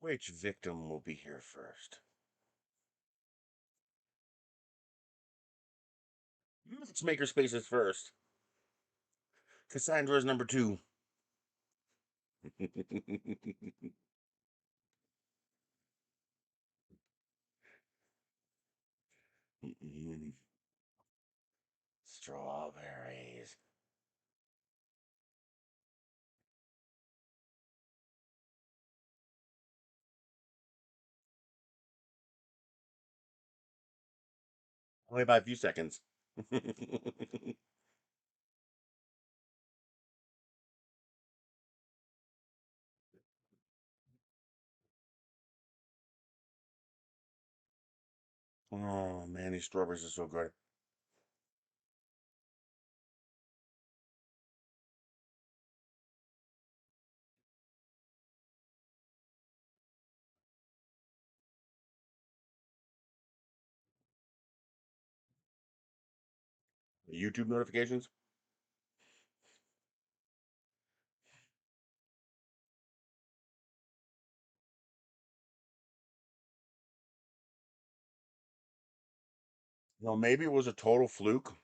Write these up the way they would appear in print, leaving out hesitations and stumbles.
Which victim will be here first? Let's make her spaces first. Cassandra's number 2. Strawberries. Only by a few seconds. Oh man, these strawberries are so good. YouTube notifications? Well, maybe it was a total fluke,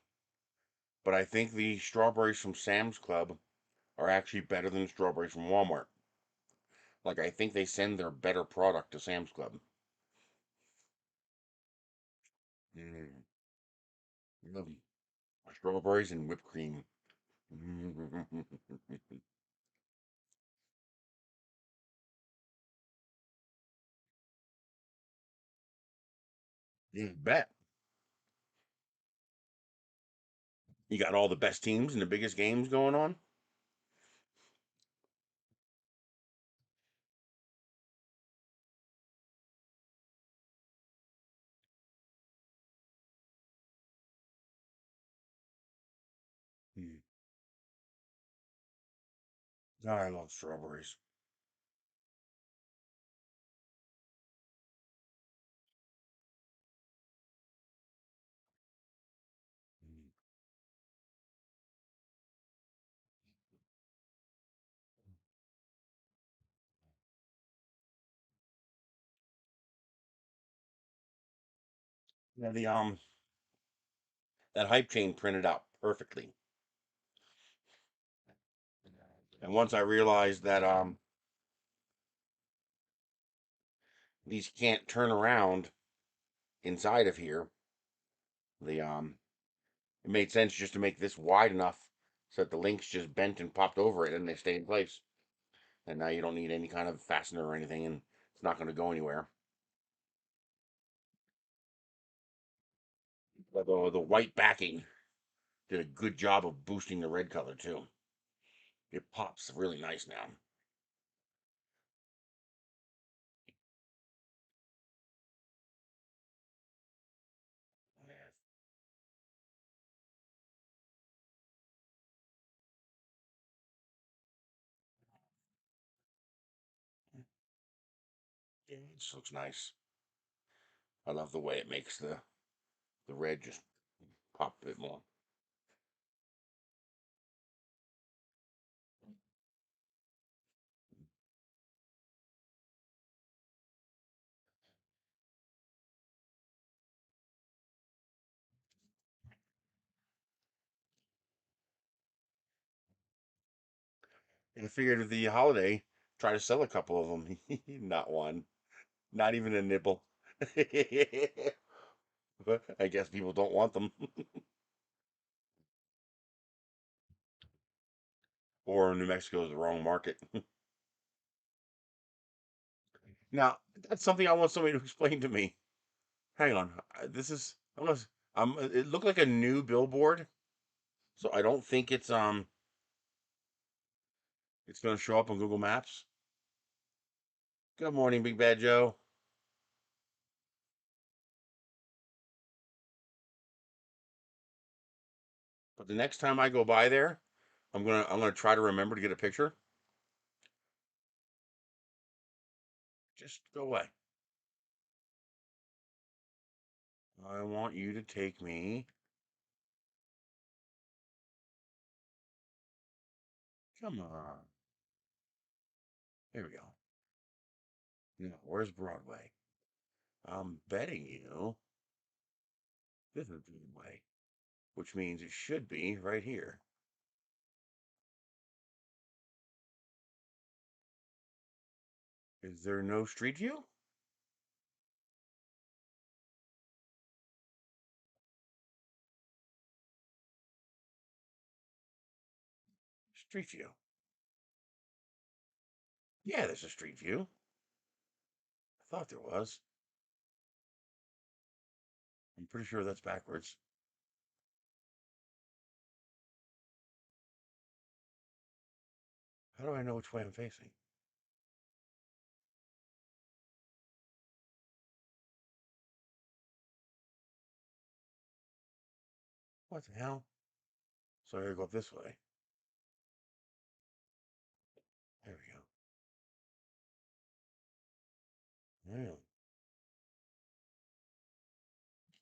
but I think the strawberries from Sam's Club are actually better than the strawberries from Walmart. Like, I think they send their better product to Sam's Club. Mm. Love strawberries and whipped cream. You bet. You got all the best teams and the biggest games going on. Mm. I love strawberries. Mm. Yeah, the that hype chain printed out perfectly. And once I realized that these can't turn around inside of here, the it made sense just to make this wide enough so that the links just bent and popped over it and they stay in place. And now you don't need any kind of fastener or anything, and it's not going to go anywhere. But the white backing did a good job of boosting the red color too. It pops really nice now. Yeah, it just looks nice. I love the way it makes the red just pop a bit more. And I figured the holiday, try to sell a couple of them. Not one, not even a nibble. But I guess people don't want them. Or New Mexico is the wrong market. Now, that's something I want somebody to explain to me. Hang on. This is it looked like a new billboard, so I don't think it's going to show up on Google Maps. Good morning, Big Bad Joe. But the next time I go by there, I'm gonna try to remember to get a picture. Just go away. I want you to take me. Come on. There we go. No, where's Broadway? I'm betting you this is Broadway, which means it should be right here. Is there no Street View? Street View. Yeah, there's a Street View. I thought there was. I'm pretty sure that's backwards. How do I know which way I'm facing? What the hell? So I gotta go up this way. There we go. Yeah.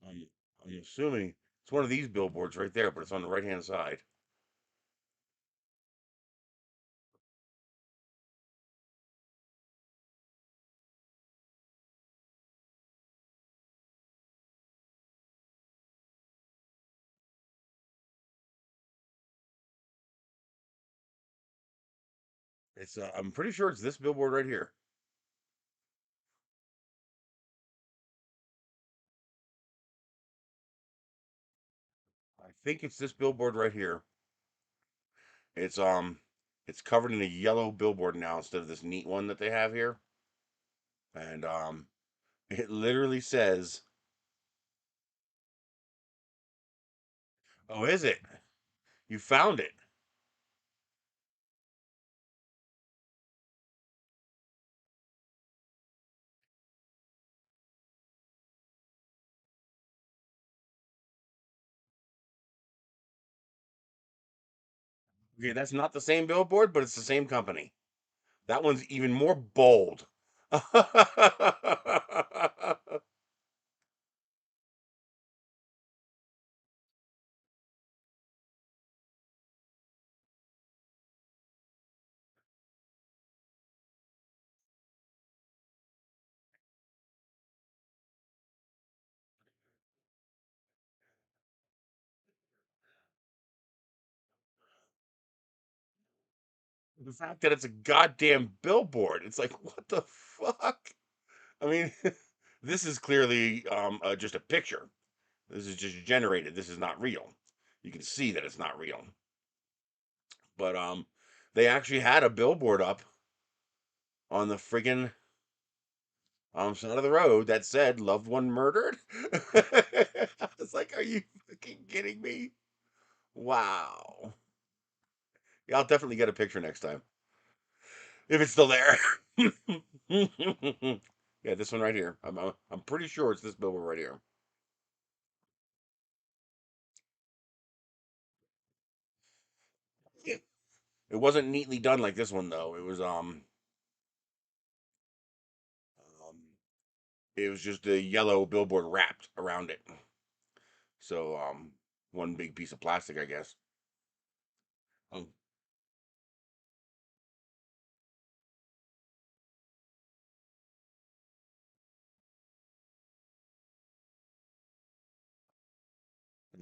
I'm, I'm assuming it's one of these billboards right there, but it's on the right hand side. It's I'm pretty sure it's this billboard right here. I think it's this billboard right here. It's it's covered in a yellow billboard now instead of this neat one that they have here. And it literally says, "Oh, is it? You found it." Okay, that's not the same billboard, but it's the same company. That one's even more bold. The fact that it's a goddamn billboard, it's like, what the fuck? I mean, this is clearly just a picture. This is just generated. This is not real. You can see that it's not real. But they actually had a billboard up on the friggin' side of the road that said "loved one murdered." I was like, "Are you fucking kidding me?" Wow. Yeah, I'll definitely get a picture next time if it's still there. Yeah, this one right here. I'm pretty sure it's this billboard right here. Yeah. It wasn't neatly done like this one though. Um it was just a yellow billboard wrapped around it. So one big piece of plastic, I guess. Um,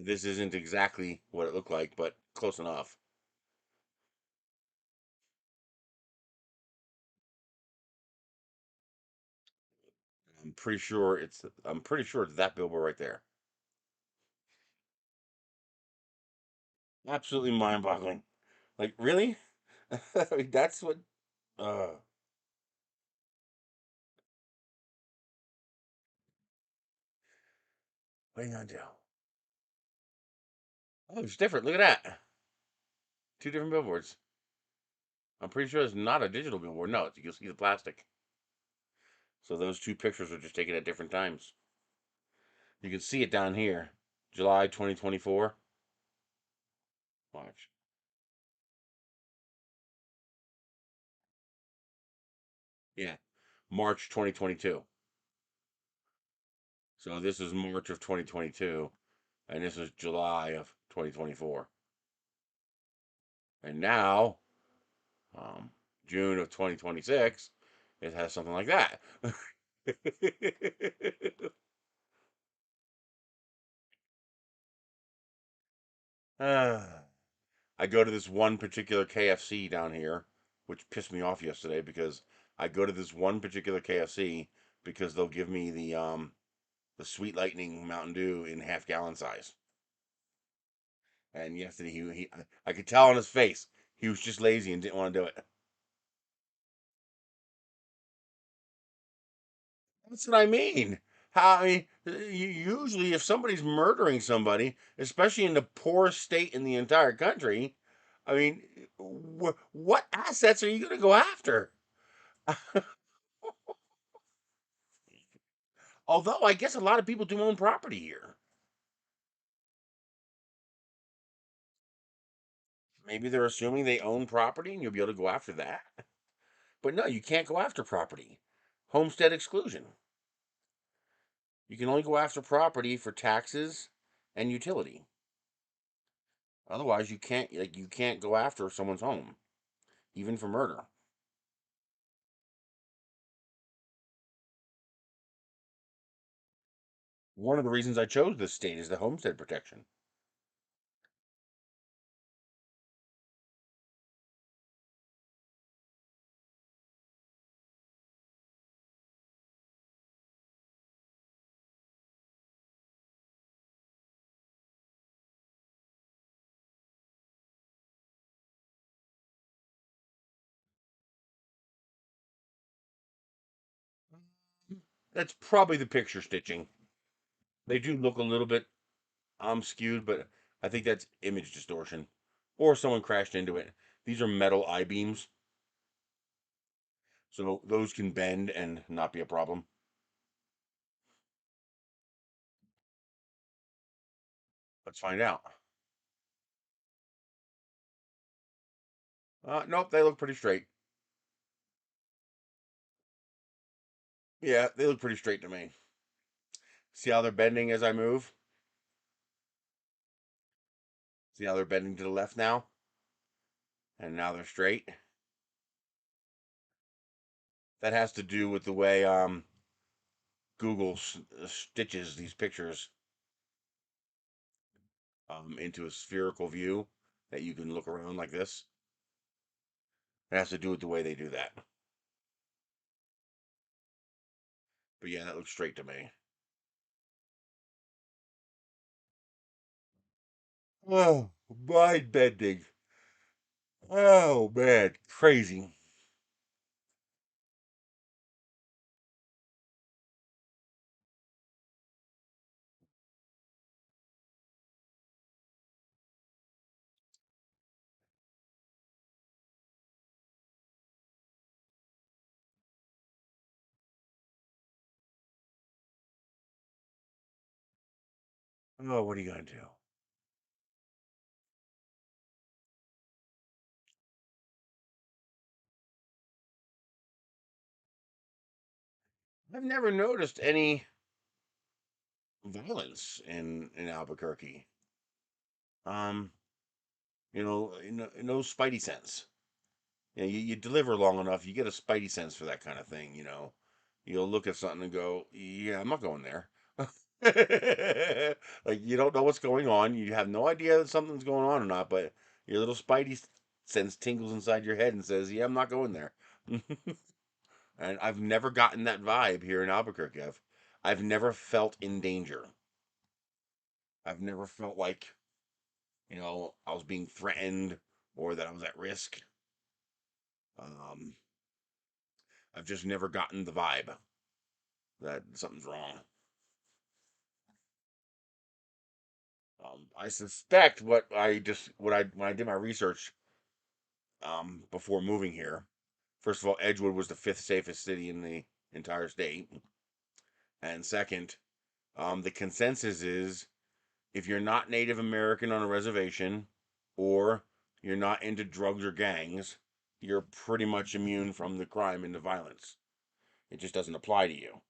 this isn't exactly what it looked like, but close enough. I'm pretty sure it's that billboard right there. Absolutely mind-boggling. Like, really? I mean, that's what what are you gonna do? Oh, it's different. Look at that. Two different billboards. I'm pretty sure it's not a digital billboard. No, you'll see the plastic. So those two pictures are just taken at different times. You can see it down here. July 2024. Watch. Yeah. March 2022. So this is March of 2022, and this is July of 2024. And now, um, June of 2026, it has something like that. I go to this one particular KFC down here, which pissed me off yesterday because I go to this one particular KFC because they'll give me the Sweet Lightning Mountain Dew in half-gallon size. And yesterday I could tell on his face he was just lazy and didn't want to do it. That's what I mean. How I mean, usually if somebody's murdering somebody, especially in the poorest state in the entire country, I mean, what assets are you going to go after? Although I guess a lot of people do own property here. Maybe they're assuming they own property and you'll be able to go after that. But no, you can't go after property. Homestead exclusion. You can only go after property for taxes and utility. Otherwise, you can't go after someone's home, even for murder. One of the reasons I chose this state is the homestead protection. That's probably the picture stitching. They do look a little bit skewed, but I think that's image distortion, or someone crashed into it. These are metal I beams, so those can bend and not be a problem. Let's find out. Nope, they look pretty straight. Yeah, they look pretty straight to me. See how they're bending as I move? See how they're bending to the left now? And now they're straight. That has to do with the way Google stitches these pictures into a spherical view that you can look around like this. It has to do with the way they do that. But yeah, that looks straight to me. Oh, mind bending. Oh man, crazy. Oh, what are you gonna do? I've never noticed any violence in Albuquerque. Um, no spidey sense. You deliver long enough, you get a spidey sense for that kind of thing. You'll look at something and go, "Yeah, I'm not going there." Like you don't know what's going on, you have no idea that something's going on or not, but your little spidey sense tingles inside your head and says, "Yeah, I'm not going there." And I've never gotten that vibe here in Albuquerque. I've never felt in danger. I've never felt like I was being threatened or that I was at risk. Um, I've just never gotten the vibe that something's wrong. I suspect when I did my research before moving here. First of all, Edgewood was the fifth safest city in the entire state, and second, the consensus is if you're not Native American on a reservation, or you're not into drugs or gangs, you're pretty much immune from the crime and the violence. It just doesn't apply to you.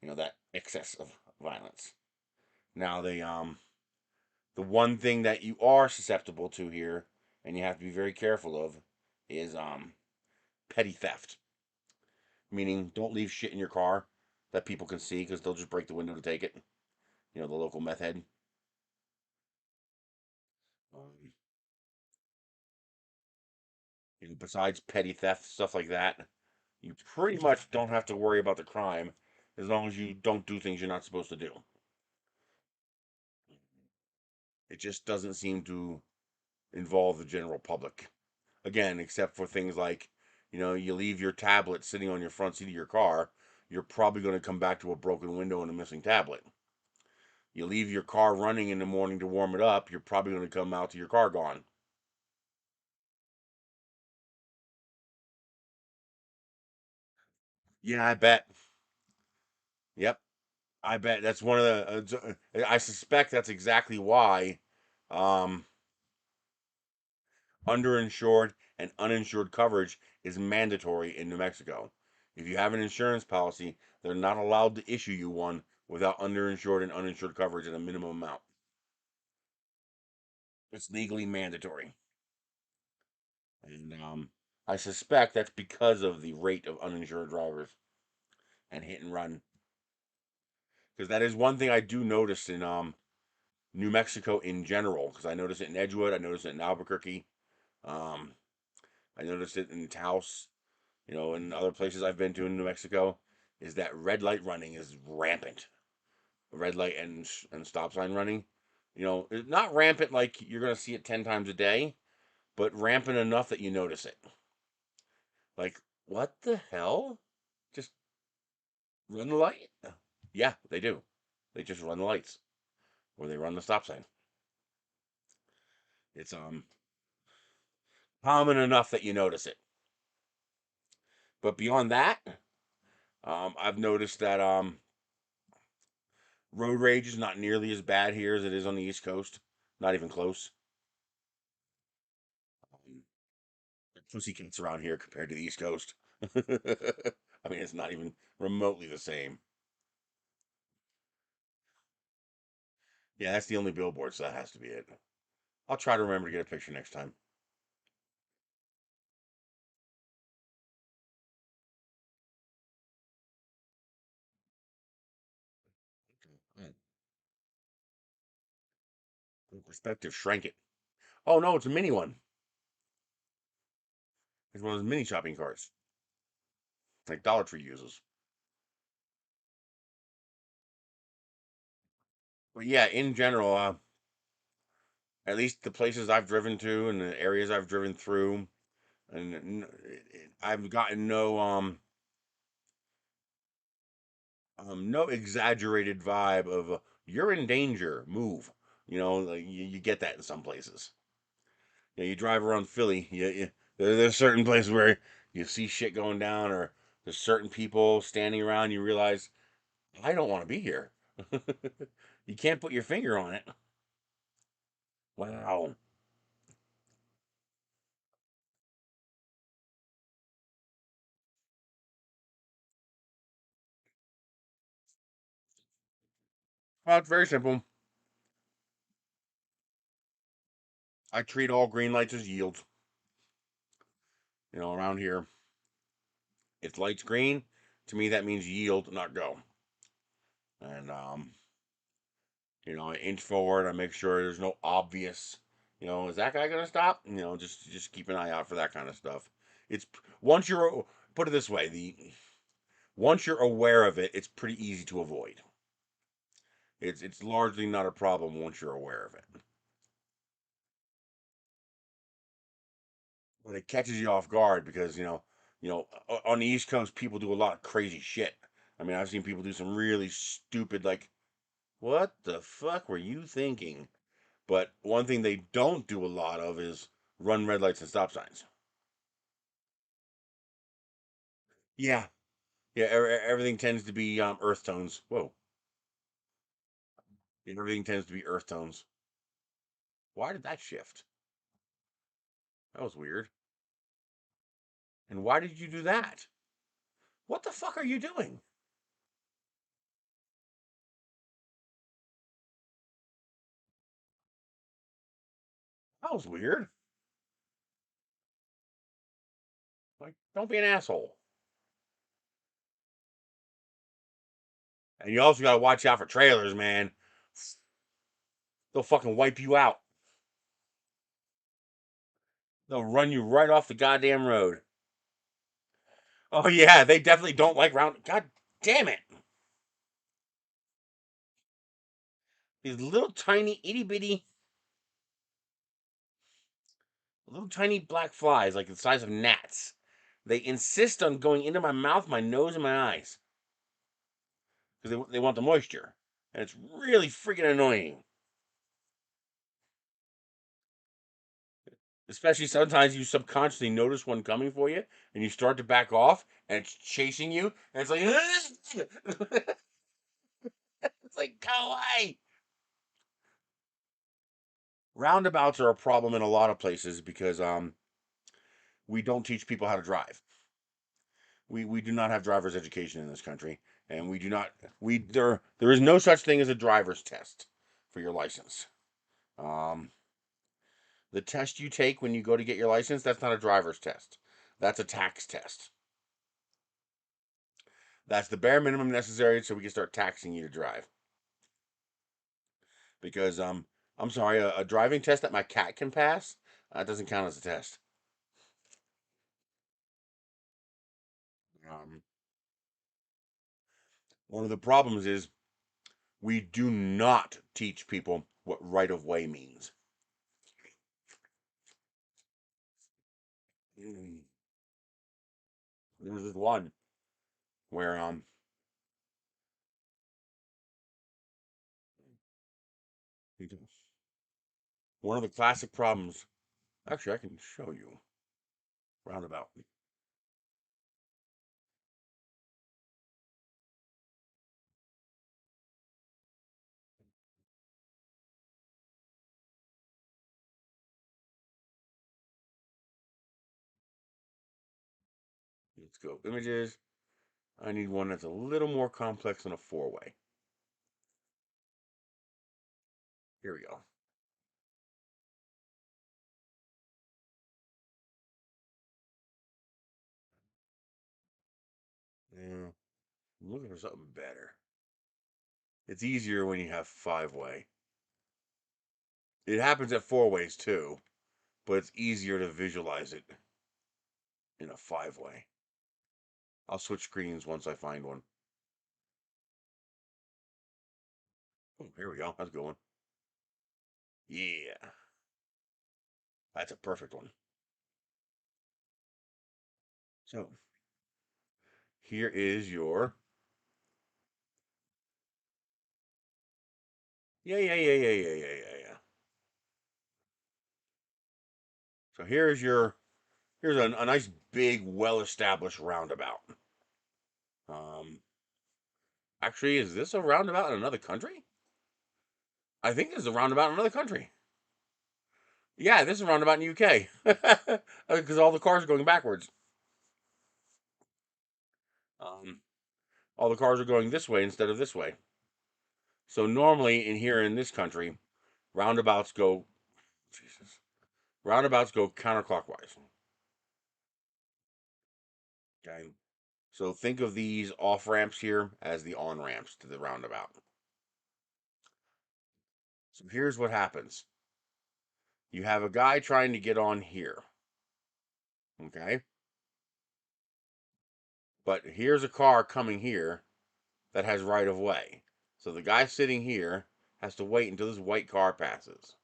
That excess of violence. Now the one thing that you are susceptible to here, and you have to be very careful of, is petty theft. meaning don't leave shit in your car that people can see because they'll just break the window to take it. You know, the local meth head. Um, besides petty theft, stuff like that, you pretty much don't have to worry about the crime as long as you don't do things you're not supposed to do. It just doesn't seem to involve the general public. Again, except for things like, you leave your tablet sitting on your front seat of your car, you're probably going to come back to a broken window and a missing tablet. You leave your car running in the morning to warm it up, you're probably going to come out to your car gone. Yeah, I bet. Yep, I bet that's one of the. I suspect that's exactly why um, underinsured and uninsured coverage is mandatory in New Mexico. If you have an insurance policy, they're not allowed to issue you one without underinsured and uninsured coverage at a minimum amount. It's legally mandatory. And I suspect that's because of the rate of uninsured drivers and hit and run. Because that is one thing I do notice in New Mexico in general. Because I notice it in Edgewood, I notice it in Albuquerque, um, I noticed it in Taos, and other places I've been to in New Mexico, is that red light running is rampant. Red light and stop sign running, it's not rampant like you're gonna see it 10 times a day, but rampant enough that you notice it. Like, what the hell? Just run the light? Yeah, they do. They just run the lights or they run the stop sign. It's common enough that you notice it. But beyond that, I've noticed that road rage is not nearly as bad here as it is on the East Coast. Not even close. Um, Pussycats around here compared to the East Coast. I mean, it's not even remotely the same. Yeah, that's the only billboard, so that has to be it. I'll try to remember to get a picture next time. Okay. Perspective, shrank it. Oh no, it's a mini one. It's one of those mini shopping carts, like Dollar Tree uses. But yeah, in general, at least the places I've driven to and the areas I've driven through, and I've gotten no exaggerated vibe of you're in danger, move. Like you get that in some places. You drive around Philly, there's certain places where you see shit going down, or there's certain people standing around. You realize I don't want to be here. You can't put your finger on it. Wow. Well, it's very simple. I treat all green lights as yields. Around here, if light's green, to me that means yield, not go. And I inch forward. I make sure there's no obvious. Is that guy gonna stop? Just keep an eye out for that kind of stuff. It's once you're put it this way, the once you're aware of it, it's pretty easy to avoid. It's largely not a problem once you're aware of it. But it catches you off guard because on the East Coast people do a lot of crazy shit. I mean, I've seen people do some really stupid, like, what the fuck were you thinking? But one thing they don't do a lot of is run red lights and stop signs. Yeah, yeah. Everything tends to be earth tones. Whoa, everything tends to be earth tones. Why did that shift? That was weird. And why did you do that? What the fuck are you doing? That was weird. Like, don't be an asshole. And you also got to watch out for trailers, man. They'll fucking wipe you out. They'll run you right off the goddamn road. Oh yeah, they definitely don't like round. God damn it! These little tiny itty bitty, little tiny black flies, like the size of gnats. They insist on going into my mouth, my nose, and my eyes because they want the moisture, and it's really freaking annoying. Especially sometimes you subconsciously notice one coming for you, and you start to back off, and it's chasing you, and it's like, it's like go away. Roundabouts are a problem in a lot of places because we don't teach people how to drive. We do not have driver's education in this country, and we do not we there is no such thing as a driver's test for your license. Um, the test you take when you go to get your license, that's not a driver's test. That's a tax test. That's the bare minimum necessary so we can start taxing you to drive. Because I'm sorry, a driving test that my cat can pass, that doesn't count as a test. Um, one of the problems is we do not teach people what right of way means. Mm. There's this one where one of the classic problems. Actually, I can show you roundabout. Let's go images. I need one that's a little more complex than a four-way. Here we go. Yeah, I'm looking for something better. It's easier when you have five-way. It happens at four ways too, but it's easier to visualize it in a five-way. I'll switch screens once I find one. Oh, here we go. That's a good one. Yeah, that's a perfect one. So here is your yeah. So here's a nice big well-established roundabout. Um, actually, is this a roundabout in another country? I think this is a roundabout in another country. Yeah, this is a roundabout in the UK because all the cars are going backwards. Um, all the cars are going this way instead of this way. So normally in here in this country, roundabouts go Jesus. Roundabouts go counterclockwise. Okay. So think of these off ramps here as the on ramps to the roundabout. So here's what happens. You have a guy trying to get on here. Okay. But here's a car coming here that has right of way. So the guy sitting here has to wait until this white car passes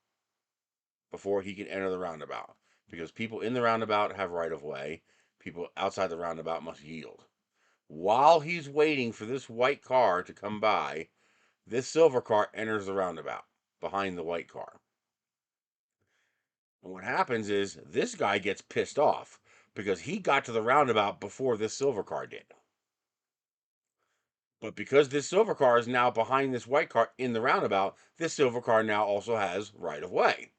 before he can enter the roundabout. Because people in the roundabout have right of way, people outside the roundabout must yield. While he's waiting for this white car to come by, this silver car enters the roundabout behind the white car. And what happens is this guy gets pissed off because he got to the roundabout before this silver car did. But because this silver car is now behind this white car in the roundabout, this silver car now also has right of way.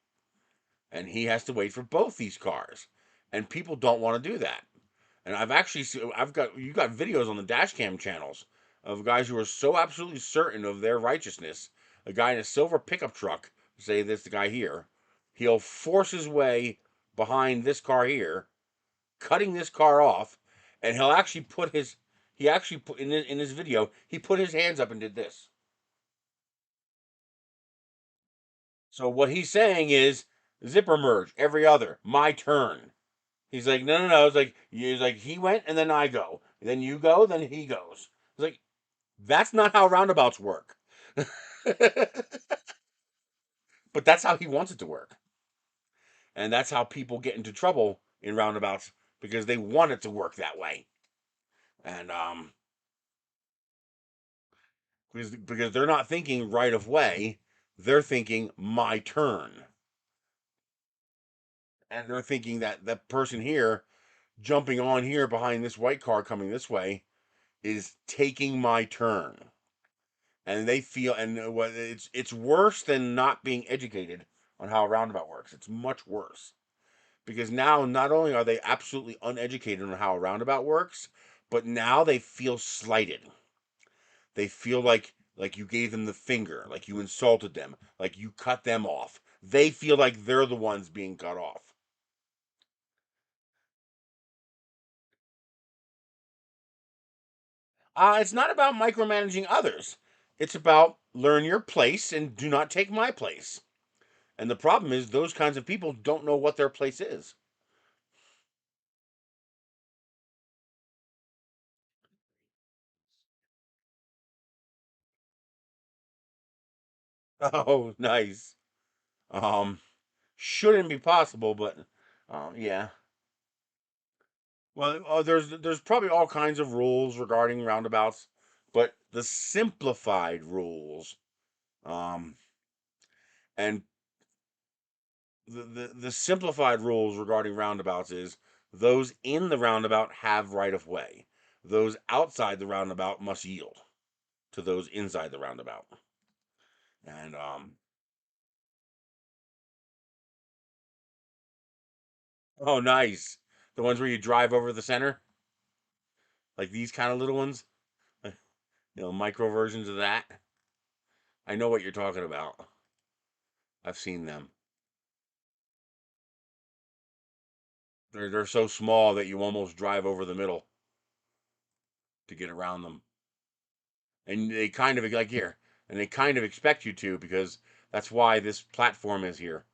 And he has to wait for both these cars. And people don't want to do that. And you got videos on the dash cam channels of guys who are so absolutely certain of their righteousness. A guy in a silver pickup truck, say this the guy here, he'll force his way behind this car here, cutting this car off, and he'll actually put He actually put in his video, he put his hands up and did this. So what he's saying is zipper merge every other, my turn. He's like, no, no, no. It's like he went and then I go, then you go, then he goes. It's like that's not how roundabouts work. But that's how he wants it to work, and that's how people get into trouble in roundabouts because they want it to work that way, and because they're not thinking right of way, they're thinking my turn, and they're thinking that the person here jumping on here behind this white car coming this way is taking my turn, and they feel and what it's worse than not being educated on how a roundabout works. It's much worse because now not only are they absolutely uneducated on how a roundabout works, but now they feel slighted. They feel like you gave them the finger, like you insulted them, like you cut them off. They feel like they're the ones being cut off. It's not about micromanaging others. It's about learn your place and do not take my place. And the problem is those kinds of people don't know what their place is. Oh, nice. Um, shouldn't be possible, but yeah. Well, there's probably all kinds of rules regarding roundabouts, but the simplified rules, um, and the simplified rules regarding roundabouts is those in the roundabout have right of way. Those outside the roundabout must yield to those inside the roundabout. And oh, nice. The ones where you drive over the center, like these kind of little ones, micro versions of that. I know what you're talking about. I've seen them. They're so small that you almost drive over the middle to get around them, and they kind of like here, and they kind of expect you to because that's why this platform is here,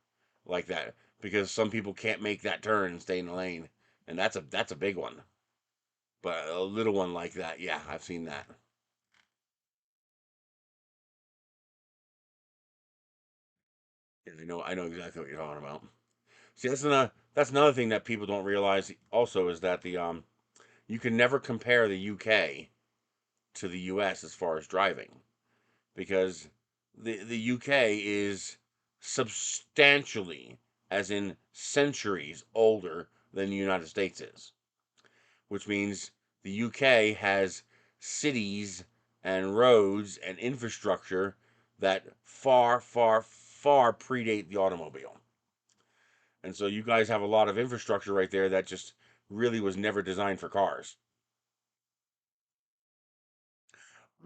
like that. Because some people can't make that turn and stay in the lane, and that's a big one. But a little one like that, yeah, I've seen that. Yeah, I know exactly what you're talking about. See, that's another thing that people don't realize. Also, is that the you can never compare the UK to the US as far as driving because the UK is substantially, as in centuries, older than the United States is, which means the UK has cities and roads and infrastructure that far, far, far predate the automobile. And so you guys have a lot of infrastructure right there that just really was never designed for cars.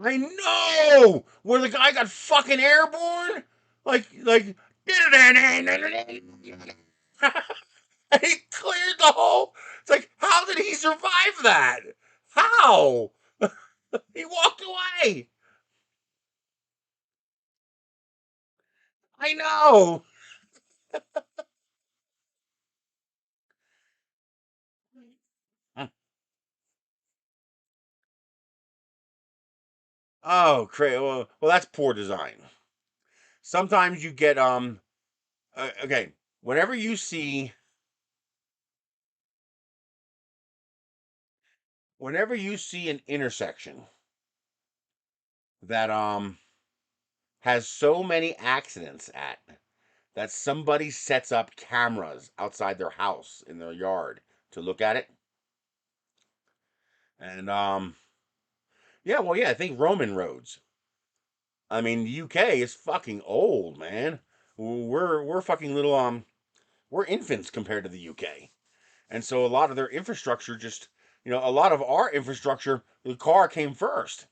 I know where the guy got fucking airborne, like, and he cleared the whole. It's like, how did he survive that? How? He walked away. I know. Oh, crazy. Well, that's poor design. Sometimes you get okay. Whenever you see, whenever you see an intersection that has so many accidents at that somebody sets up cameras outside their house in their yard to look at it. And yeah, well, yeah, I think Roman roads. I mean, the UK is fucking old, man. We're fucking little we're infants compared to the UK. And so a lot of their infrastructure just, a lot of our infrastructure, the car came first.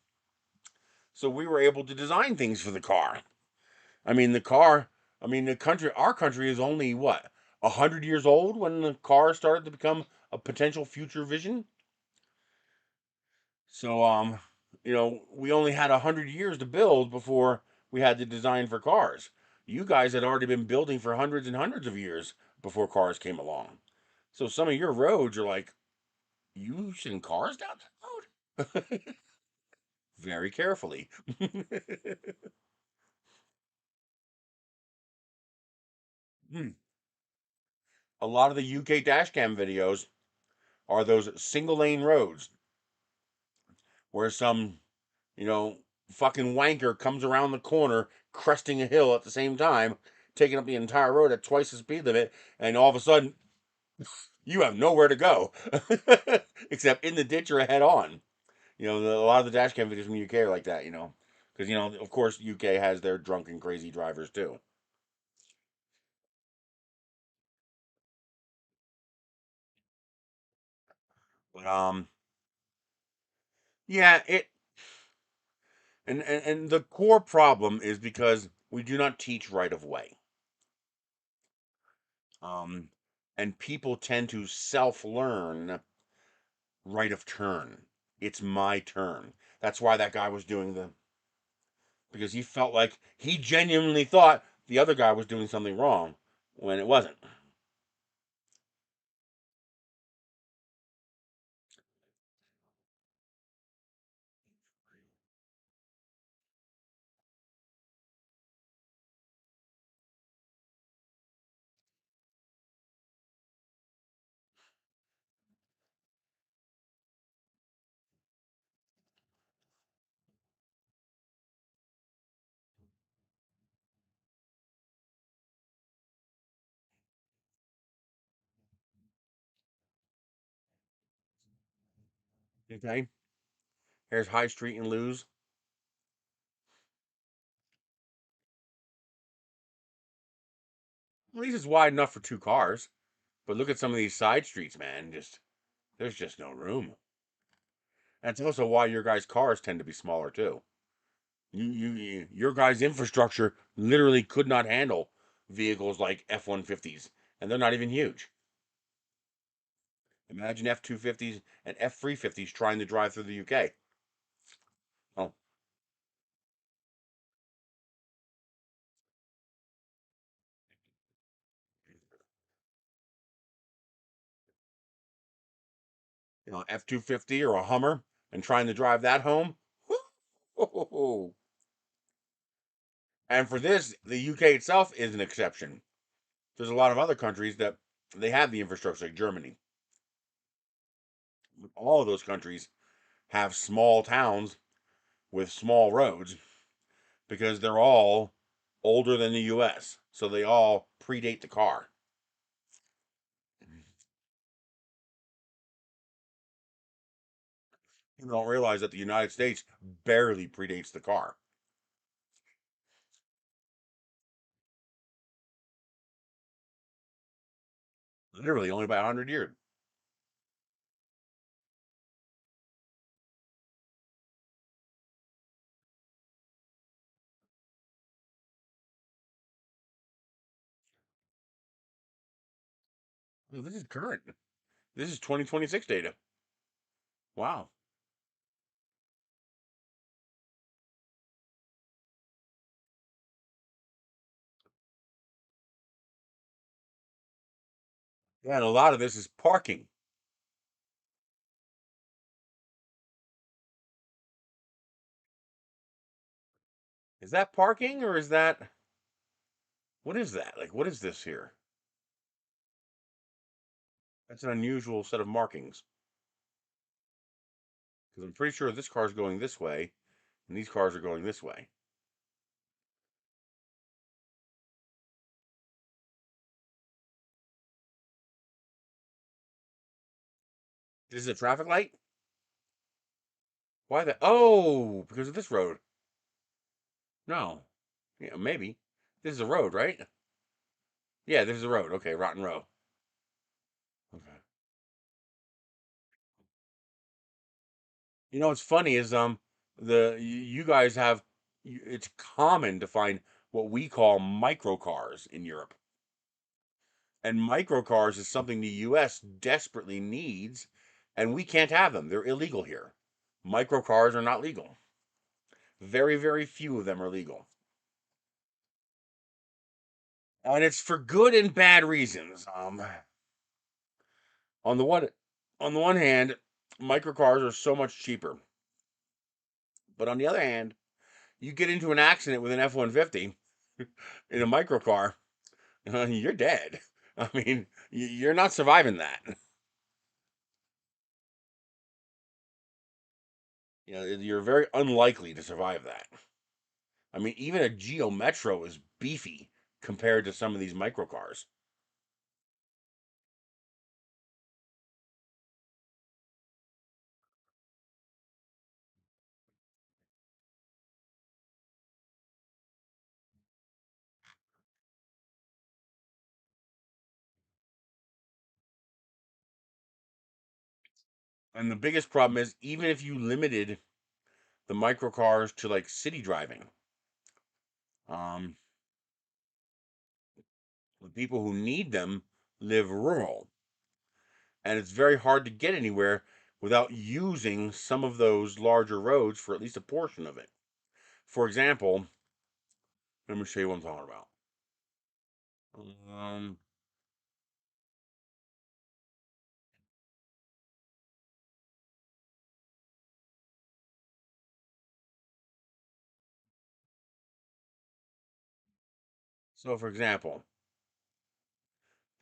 So we were able to design things for the car. I mean, our country is only what, 100 years old when the car started to become a potential future vision. So we only had 100 years to build before we had the design for cars. You guys had already been building for hundreds and hundreds of years before cars came along. So some of your roads are like, you send cars down that road? Very carefully. Hmm. A lot of the UK dashcam videos are those single lane roads where some, you know, fucking wanker comes around the corner cresting a hill at the same time, taking up the entire road at twice the speed limit, and all of a sudden you have nowhere to go except in the ditch or head on. A lot of the dash cam videos from the UK are like that, because of course UK has their drunken crazy drivers too. But yeah, and the core problem is because we do not teach right of way. Um, and people tend to self learn right of turn. It's my turn. That's why that guy was doing because he felt like he genuinely thought the other guy was doing something wrong when it wasn't. Okay, here's High Street and Lewes. At least it's wide enough for two cars. But look at some of these side streets, man. Just there's just no room. That's also why your guys' cars tend to be smaller too. Your guys' infrastructure literally could not handle vehicles like F-150s, and they're not even huge. Imagine F-250s and F-350s trying to drive through the UK. Oh, F-250 or a Hummer and trying to drive that home. And for this, the UK itself is an exception. There's a lot of other countries that they have the infrastructure, like Germany. All of those countries have small towns with small roads because they're all older than the US. So they all predate the car. People don't realize that the United States barely predates the car. Literally only by 100 years. Well, this is current. This is 2026 data. Wow. Yeah, and a lot of this is parking. Is that parking or is that what is that? Like what is this here? That's an unusual set of markings. Because I'm pretty sure this car is going this way and these cars are going this way. This is a traffic light? Why the oh, because of this road. No. Yeah, maybe. This is a road, right? Yeah, this is a road. Okay, Rotten Row. Okay. What's funny is you guys have it's common to find what we call microcars in Europe. And microcars is something the US desperately needs and we can't have them. They're illegal here. Micro cars are not legal. Very, very few of them are legal. And it's for good and bad reasons. On the one on the one hand, micro cars are so much cheaper. But on the other hand, you get into an accident with an F-150 in a micro car, you're dead. I mean, you're not surviving that. You're very unlikely to survive that. I mean, even a Geo Metro is beefy compared to some of these micro cars. And the biggest problem is even if you limited the micro cars to like city driving, um, the people who need them live rural, and it's very hard to get anywhere without using some of those larger roads for at least a portion of it. For example, let me show you what I'm talking about. Um, so, for example,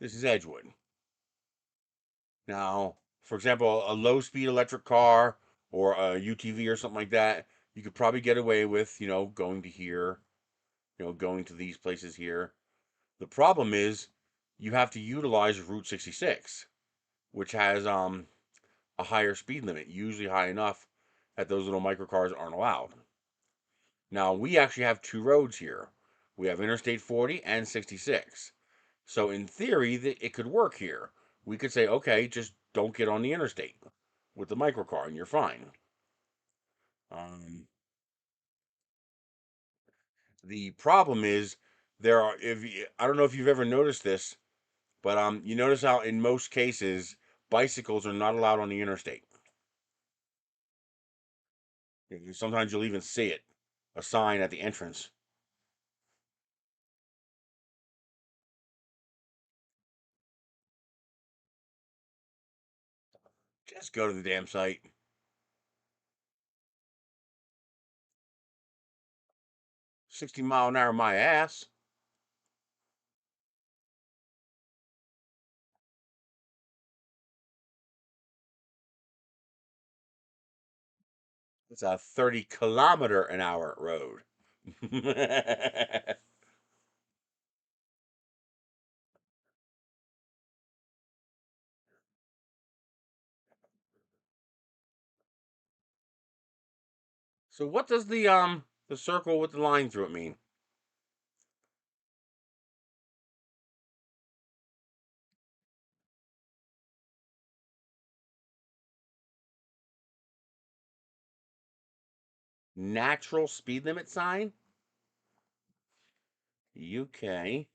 this is Edgewood. Now, for example, a low speed electric car or a UTV or something like that, you could probably get away with, going to here, going to these places here. The problem is you have to utilize Route 66, which has a higher speed limit, usually high enough that those little microcars aren't allowed. Now, we actually have two roads here. We have Interstate 40 and 66. So in theory, it could work here. We could say, okay, just don't get on the interstate with the microcar, and you're fine. Um, the problem is there are if you, I don't know if you've ever noticed this, but you notice how in most cases bicycles are not allowed on the interstate. Sometimes you'll even see it, a sign at the entrance. Just go to the damn site. 60-mile an hour, my ass. It's a 30-kilometer an hour road. So what does the circle with the line through it mean? Natural speed limit sign? UK.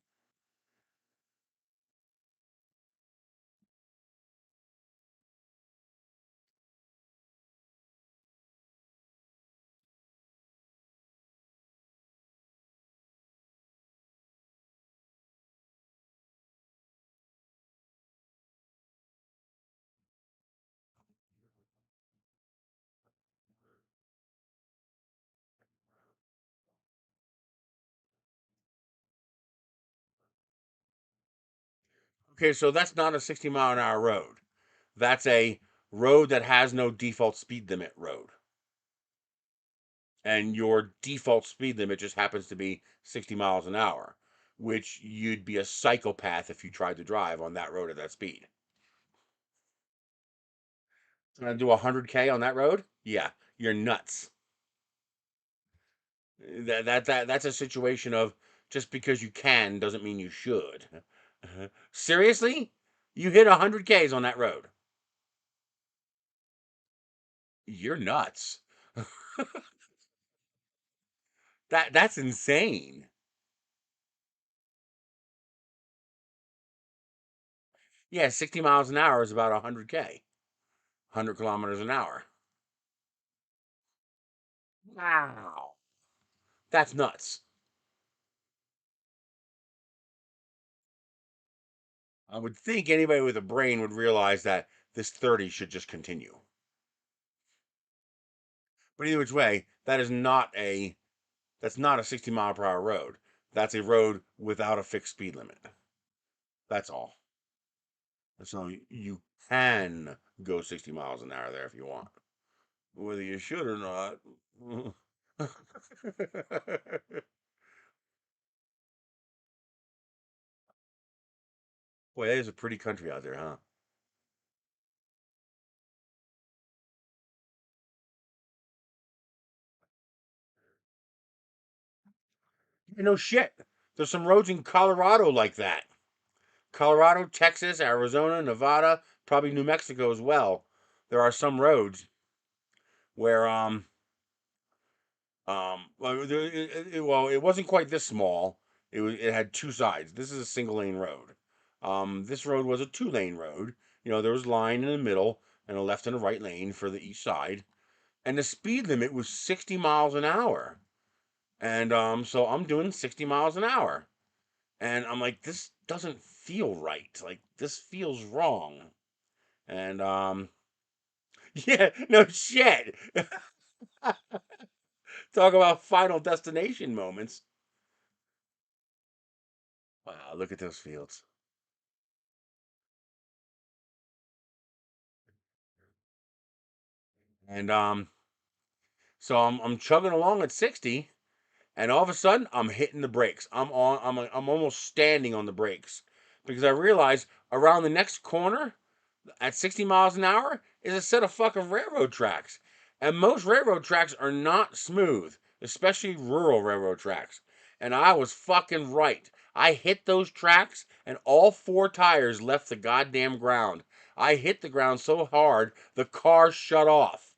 Okay, so that's not a 60-mile an hour road. That's a road that has no default speed limit road. And your default speed limit just happens to be 60 miles an hour, which you'd be a psychopath if you tried to drive on that road at that speed. Trying to do 100K on that road? Yeah, you're nuts. That's a situation of just because you can doesn't mean you should. Seriously? You hit 100Ks on that road. You're nuts. That's insane. Yeah, 60 miles an hour is about 100K. 100 kilometers an hour. Wow. That's nuts. I would think anybody with a brain would realize that this 30 should just continue. But either which way, that's not a 60-mile-per-hour road. That's a road without a fixed speed limit. That's all. So you can go 60 miles an hour there if you want. Whether you should or not. Boy, that is a pretty country out there, huh? No shit. There's some roads in Colorado like that. Colorado, Texas, Arizona, Nevada, probably New Mexico as well. There are some roads where it wasn't quite this small. It had two sides. This is a single lane road. This road was a 2 lane road. There was line in the middle and a left and a right lane for the each side, and the speed limit was 60 miles an hour. And so I'm doing 60 miles an hour, and I'm like, this doesn't feel right. Like this feels wrong. And yeah, no shit. Talk about final destination moments. Wow, look at those fields. And so I'm chugging along at 60, and all of a sudden I'm hitting the brakes. I'm almost standing on the brakes because I realize around the next corner at 60 miles an hour is a set of fucking railroad tracks. And most railroad tracks are not smooth, especially rural railroad tracks. And I was fucking right. I hit those tracks and all four tires left the goddamn ground. I hit the ground so hard the car shut off.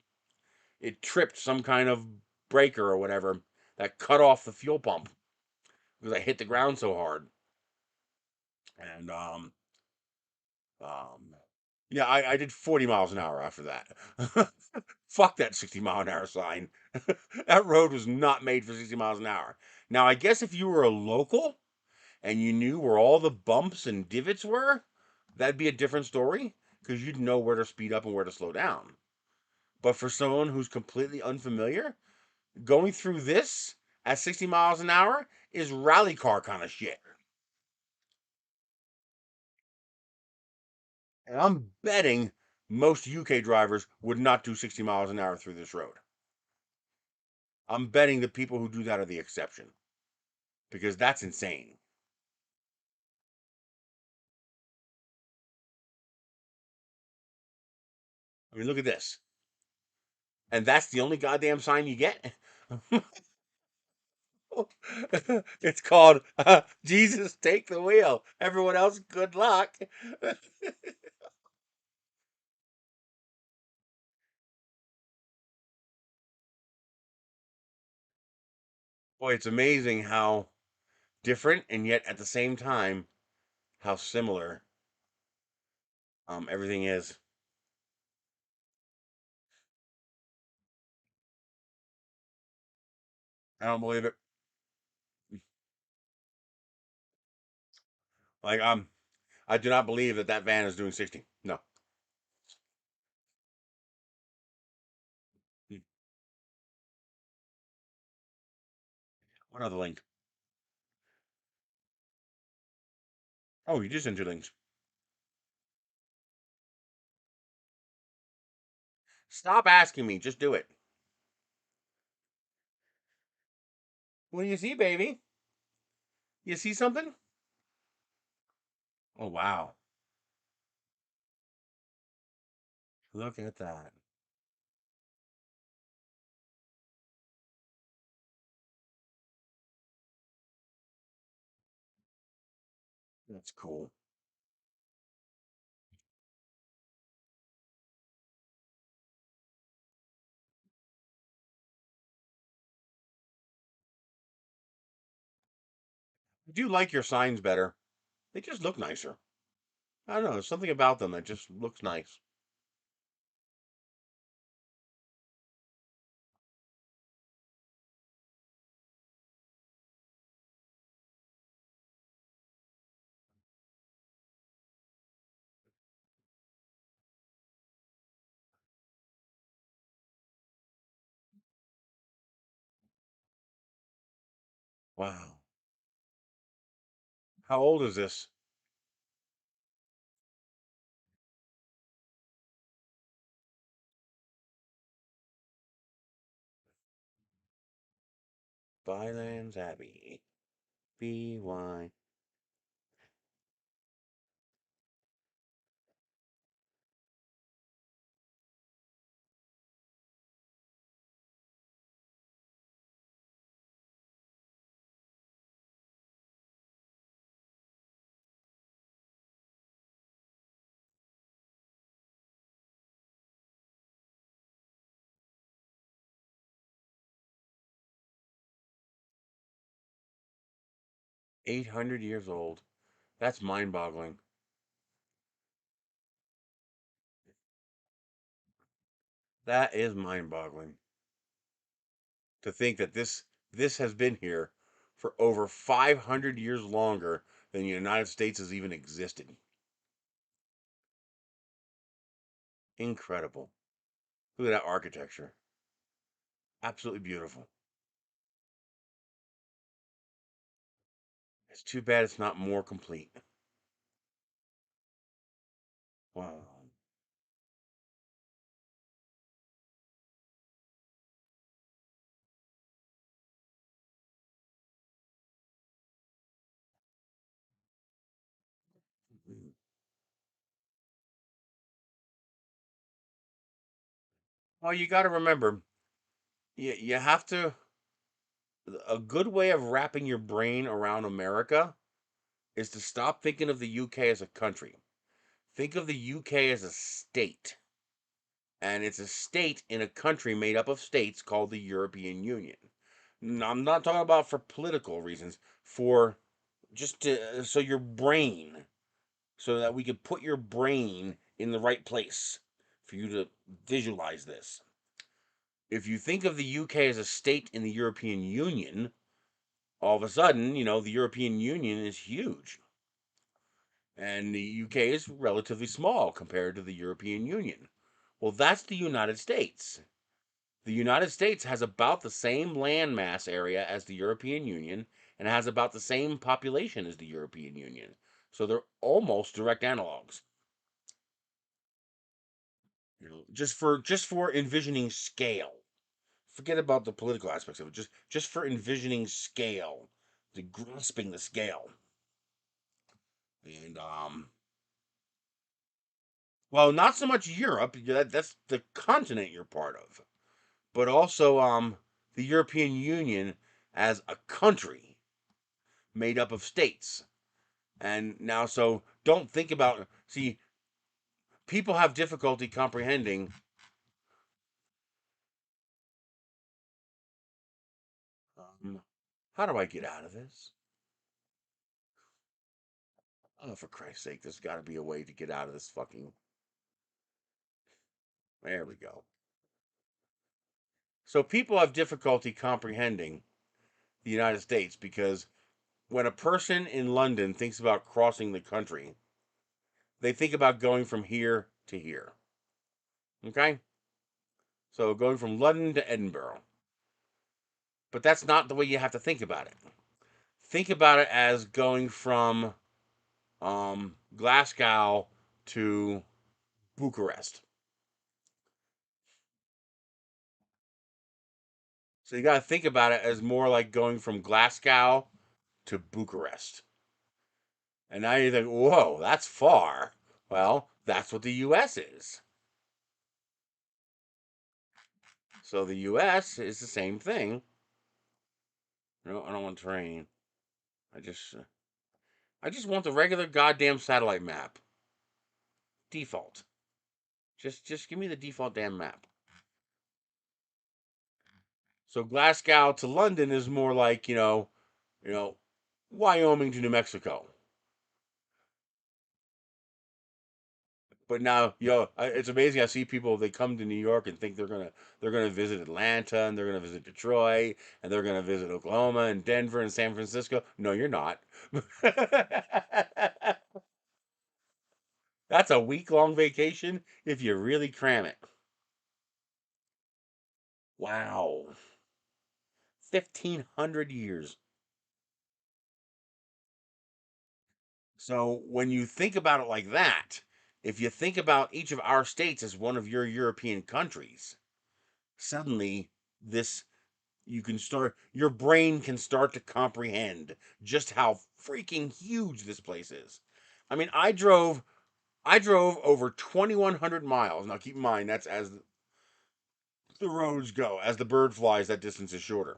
It tripped some kind of breaker or whatever that cut off the fuel pump because I hit the ground so hard. And um yeah, I did 40 miles an hour after that. Fuck that 60-mile-an-hour sign. That road was not made for 60 miles an hour. Now, I guess if you were a local and you knew where all the bumps and divots were, that'd be a different story because you'd know where to speed up and where to slow down. But for someone who's completely unfamiliar, going through this at 60 miles an hour is rally car kind of shit. And I'm betting most UK drivers would not do 60 miles an hour through this road. I'm betting the people who do that are the exception because that's insane. I mean, look at this. And that's the only goddamn sign you get? It's called Jesus Take the Wheel. Everyone else, good luck. Boy, it's amazing how different and yet at the same time how similar everything is. I don't believe it. Like I do not believe that that van is doing 60. No. What other link? Oh, you just sent your links. Stop asking me. Just do it. What do you see, baby? You see something? Oh, wow. Look at that. That's cool. I do like your signs better. They just look nicer. I don't know. There's something about them that just looks nice. Wow. How old is this? Bylands Abbey. BY. 800 years old. That's mind boggling. That is mind boggling. To think that this has been here for over 500 years longer than the United States has even existed. Incredible. Look at that architecture. Absolutely beautiful. It's too bad it's not more complete. Wow. Well, you got to remember, you have to, a good way of wrapping your brain around America is to stop thinking of the UK as a country. Think of the UK as a state. And it's a state in a country made up of states called the European Union. I'm not talking about for political reasons, for just to, so your brain, so that we could put your brain in the right place for you to visualize this. If you think of the UK as a state in the European Union, all of a sudden, the European Union is huge. And the UK is relatively small compared to the European Union. Well, that's the United States. The United States has about the same landmass area as the European Union and has about the same population as the European Union. So they're almost direct analogs. Just for envisioning scale. Forget about the political aspects of it. Just for envisioning scale, the grasping the scale. And well, not so much Europe. That's the continent you're part of, but also the European Union as a country made up of states. And now, so don't think about, see, people have difficulty comprehending. Um, how do I get out of this? Oh, for Christ's sake, there's got to be a way to get out of this fucking. There we go. So people have difficulty comprehending the United States because when a person in London thinks about crossing the country, they think about going from here to here. Okay? So going from London to Edinburgh. But that's not the way you have to think about it. Think about it as going from Glasgow to Bucharest. So you got to think about it as more like going from Glasgow to Bucharest. And now you think, whoa, that's far. Well, that's what the U.S. is. So the U.S. is the same thing. No, I don't want terrain. I just want the regular goddamn satellite map. Default. Just give me the default damn map. So Glasgow to London is more like, Wyoming to New Mexico. But now, it's amazing. I see people, they come to New York and think they're gonna visit Atlanta and they're gonna visit Detroit and they're gonna visit Oklahoma and Denver and San Francisco. No, you're not. That's a week-long vacation if you really cram it. Wow, 1,500 years. So when you think about it like that, if you think about each of our states as one of your European countries, suddenly this you can start your brain can start to comprehend just how freaking huge this place is. I mean, I drove over 2100 miles. Now keep in mind that's as the roads go. As the bird flies, that distance is shorter.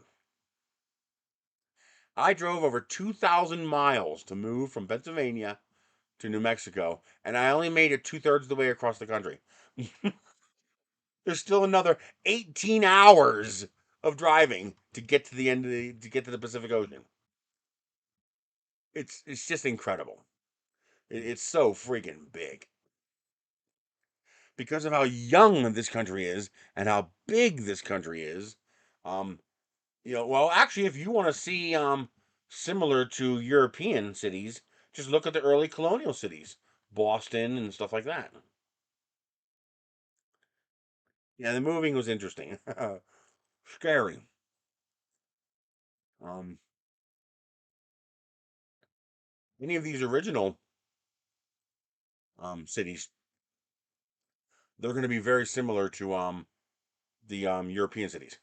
I drove over 2,000 miles to move from Pennsylvania to New Mexico, and I only made it two-thirds of the way across the country. There's still another 18 hours of driving to get to the end of to get to the Pacific Ocean. It's just incredible. It's so freaking big because of how young this country is and how big this country is. Um, well, actually, if you want to see similar to European cities, just look at the early colonial cities, Boston and stuff like that. Yeah, the moving was interesting, scary. Um, any of these original cities, they're going to be very similar to the European cities.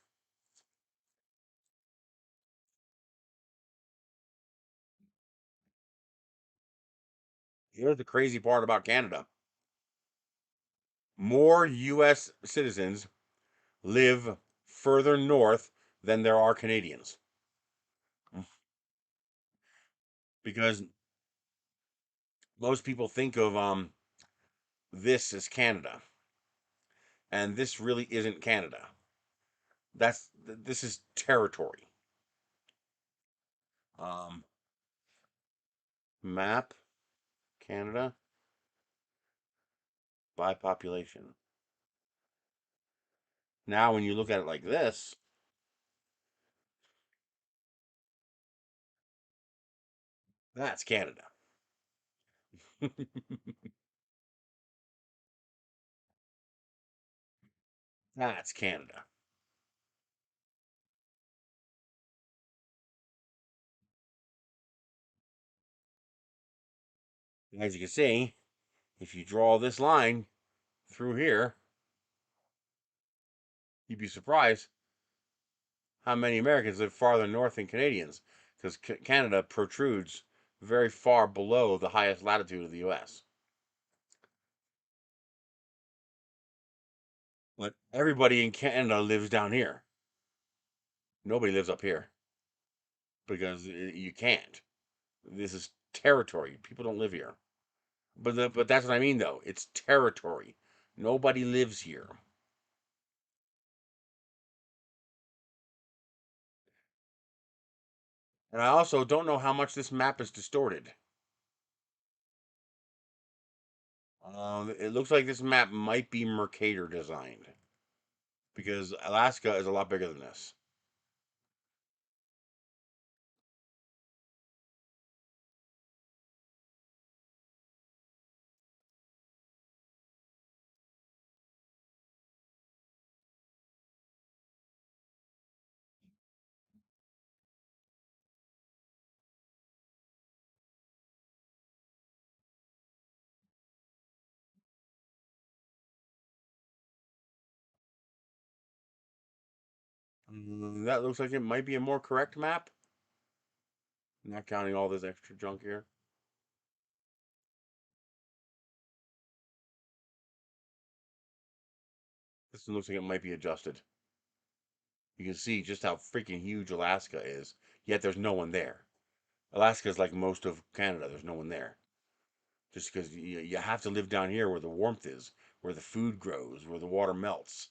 Here's the crazy part about Canada: more U.S. citizens live further north than there are Canadians, because most people think of this as Canada, and this really isn't Canada. This is territory. Um, Map Canada by population. Now, when you look at it like this, that's Canada. That's Canada. As you can see, if you draw this line through here, you'd be surprised how many Americans live farther north than Canadians, because Canada protrudes very far below the highest latitude of the U.S. But everybody in Canada lives down here. Nobody lives up here because you can't. This is territory. People don't live here. But that's what I mean though. It's territory. Nobody lives here. And I also don't know how much this map is distorted. It looks like this map might be Mercator designed because Alaska is a lot bigger than this. That looks like it might be a more correct map. Not counting all this extra junk here. This one looks like it might be adjusted. You can see just how freaking huge Alaska is, yet there's no one there. Alaska is like most of Canada, there's no one there. Just because you have to live down here where the warmth is, where the food grows, where the water melts.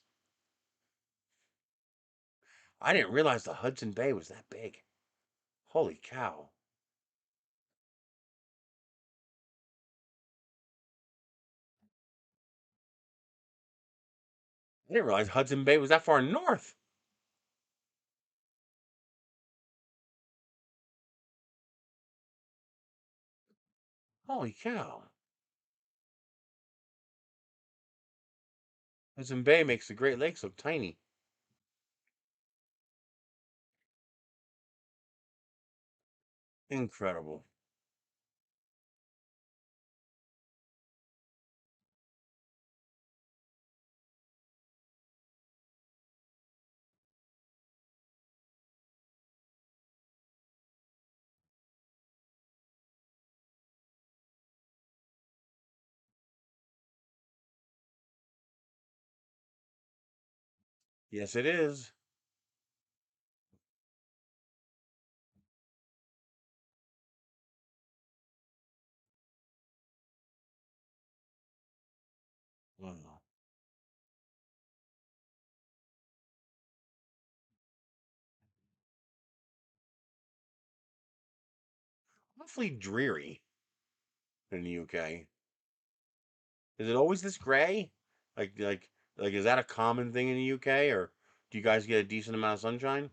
I didn't realize the Hudson Bay was that big. Holy cow. I didn't realize Hudson Bay was that far north. Holy cow. Hudson Bay makes the Great Lakes look tiny. Incredible. Yes, it is. Wow. Awfully dreary in the UK. Is it always this gray? Like, like, is that a common thing in the UK, or do you guys get a decent amount of sunshine?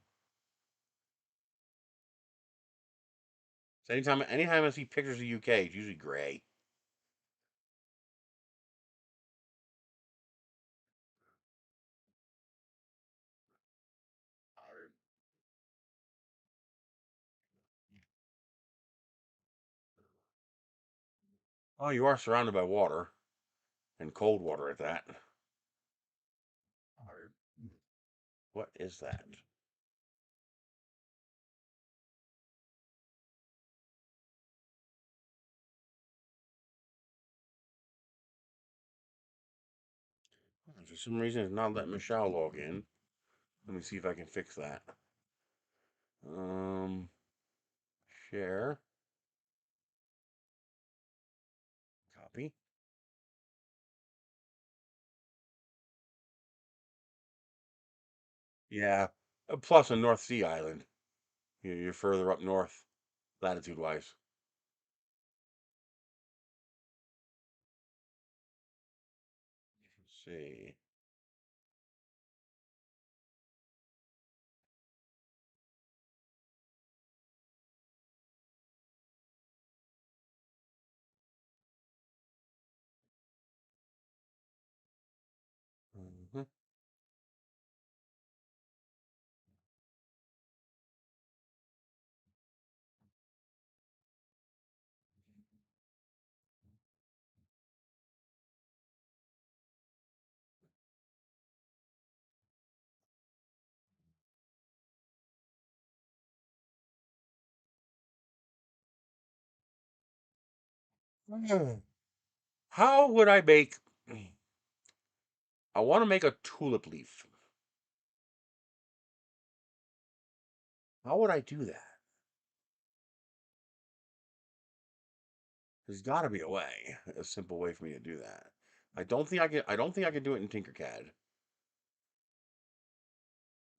So anytime I see pictures of the UK, it's usually gray. Oh, you are surrounded by water and cold water at that. What is that? For some reason, it's not letting Michelle log in. Let me see if I can fix that. Um, Share, copy. Yeah, plus a North Sea island. You're further up north, latitude wise. Let's see. Mhm. How would I make? I want to make a tulip leaf. How would I do that? There's got to be a simple way for me to do that. I don't think I can. I don't think I can do it in Tinkercad.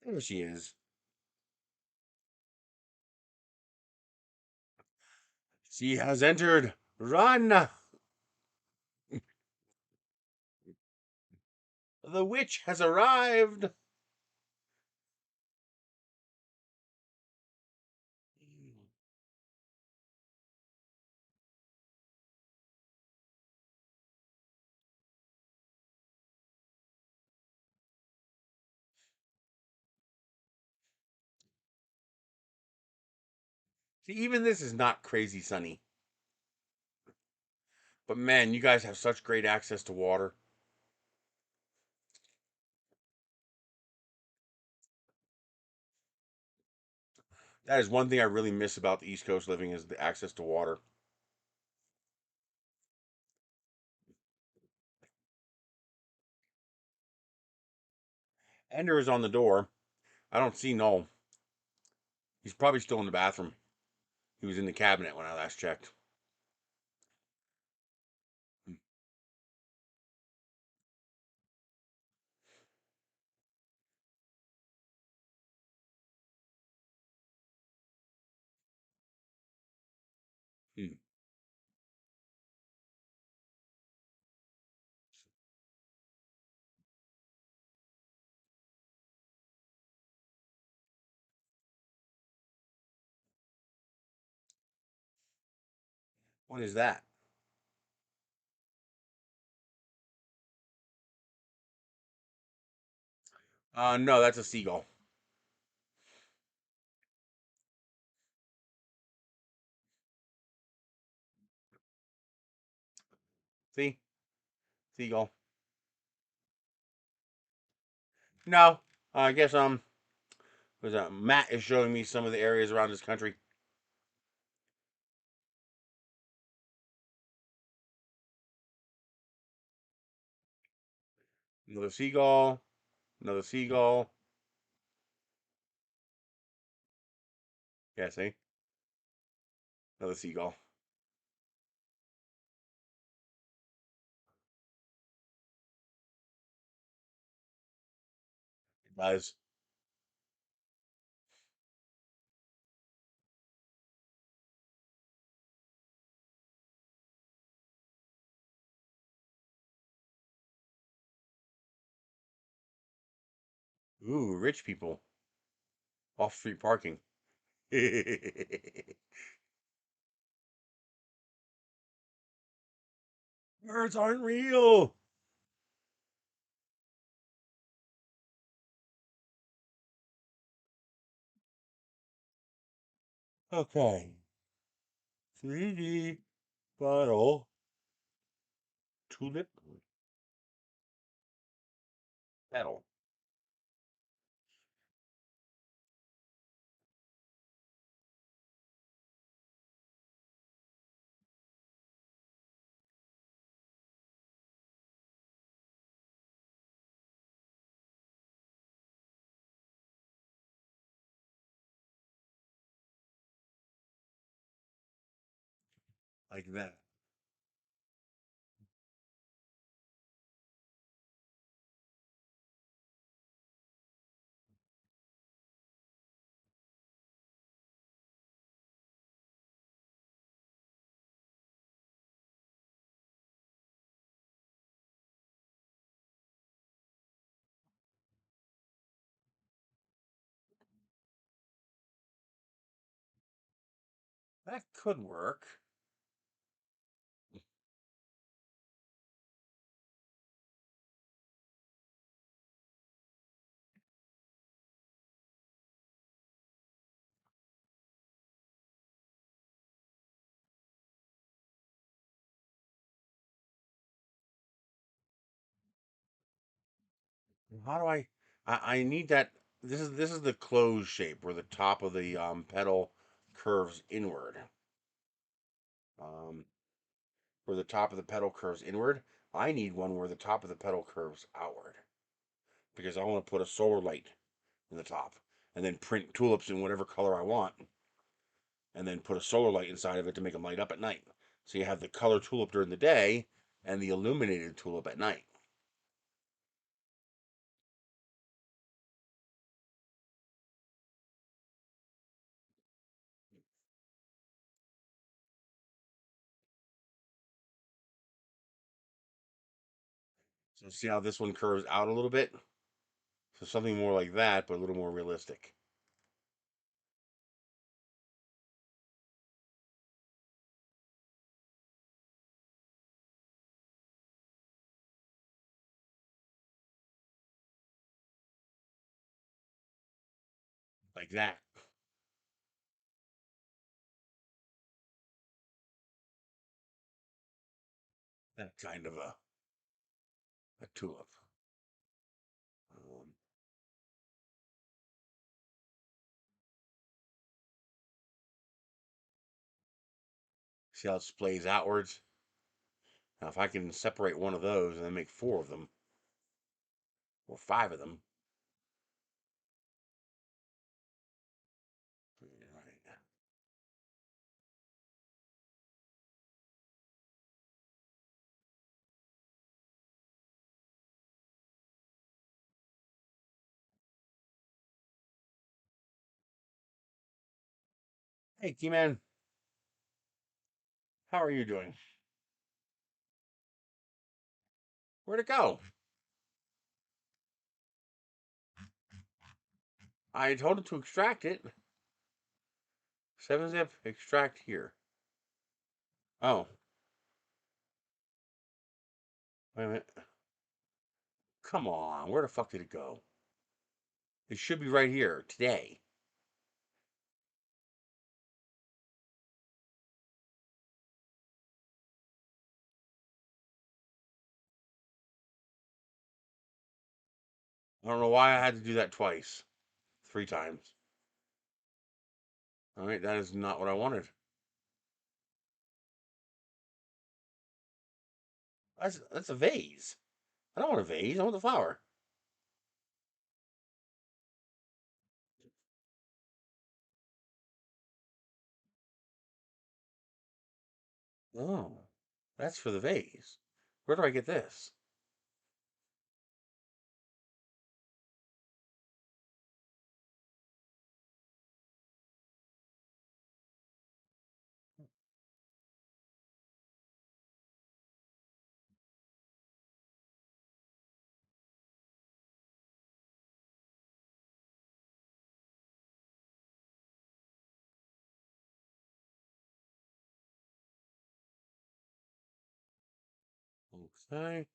There she is. She has entered. Run! The witch has arrived. See, even this is not crazy sunny. But man, you guys have such great access to water. That is one thing I really miss about the East Coast living is the access to water. Ender is on the door. I don't see Noel. He's probably still in the bathroom. He was in the cabinet when I last checked. Hmm. What is that? No, that's a seagull. See? Seagull. No. I guess was Matt is showing me some of the areas around this country. Another seagull. Another seagull. Yeah, see? Another seagull. It does. Ooh, rich people. Off-street parking. Birds aren't real. Okay. 3D bottle tulip petal. Like that. That could work. How do I need that. This is the closed shape where the top of the petal curves inward. Um, where the top of the petal curves inward. I need one where the top of the petal curves outward because I want to put a solar light in the top and then print tulips in whatever color I want and then put a solar light inside of it to make them light up at night. So you have the color tulip during the day and the illuminated tulip at night. So see how this one curves out a little bit? So something more like that, but a little more realistic. Like that. That kind of a tulip. Um, See how it splays outwards? Now, if I can separate one of those and then make four of them, or five of them, right. Hey, Key-Man, how are you doing? Where'd it go? I told it to extract it. 7-zip, extract here. Oh, wait a minute. Come on, where the fuck did it go? It should be right here, today. I don't know why I had to do that twice. 3 times. Alright, that is not what I wanted. That's a vase. I don't want a vase, I want the flower. Oh, that's for the vase. Where do I get this? Okay.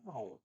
Oh,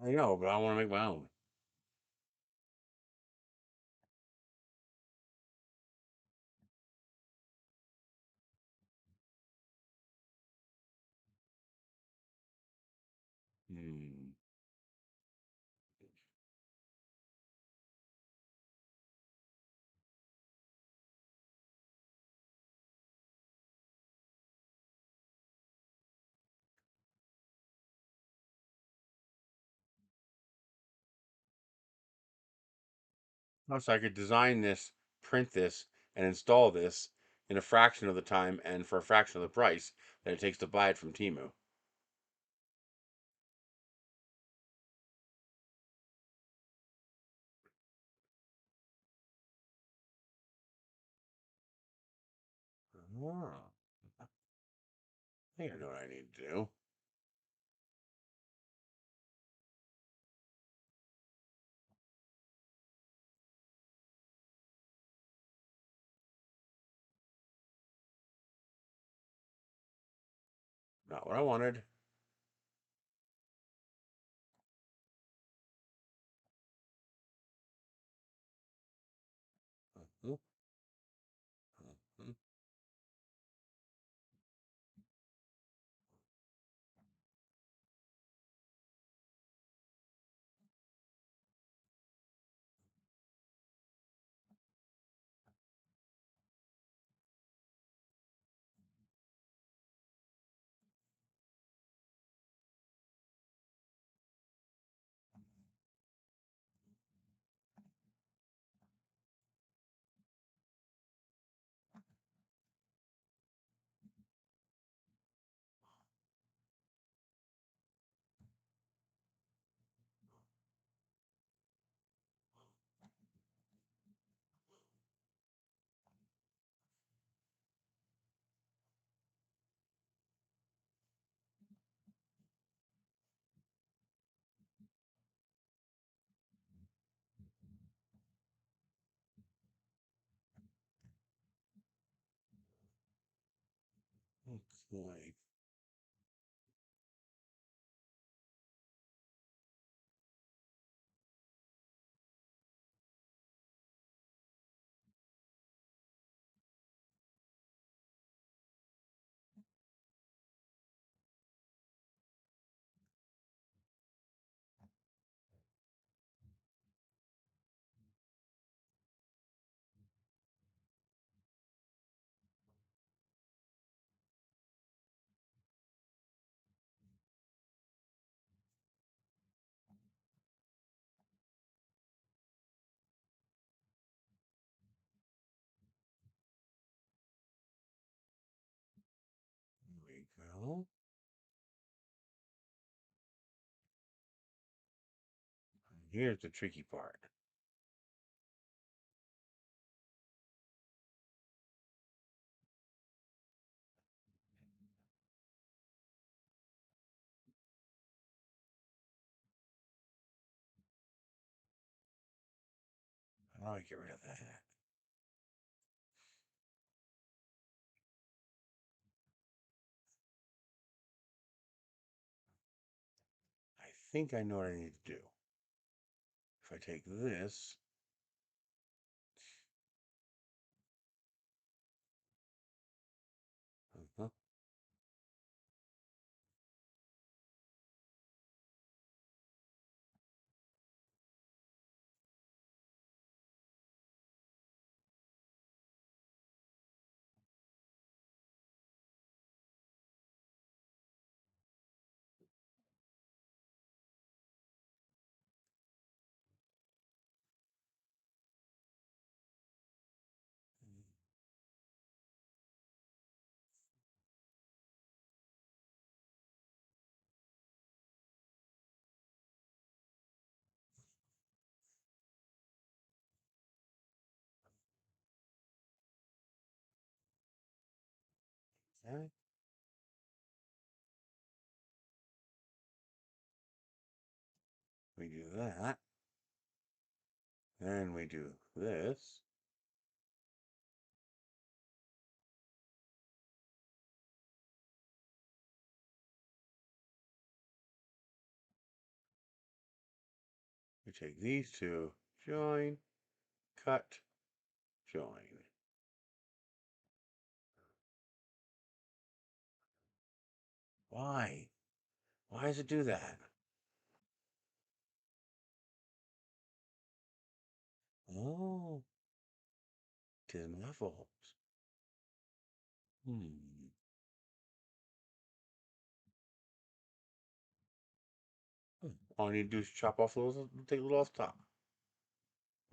I know, but I want to make my own. Hmm. So I could design this, print this, and install this in a fraction of the time and for a fraction of the price that it takes to buy it from Temu. Oh, I think I know what I need to do. Not what I wanted. Mhm, mhm. Okay. There we go. Here's the tricky part. How do I get rid of that? I think I know what I need to do. If I take this, okay. We do that. Then we do this. We take these two, join, cut, join. Why? Why does it do that? Oh, tis my fault. All I need to do is chop off those, take a little off top.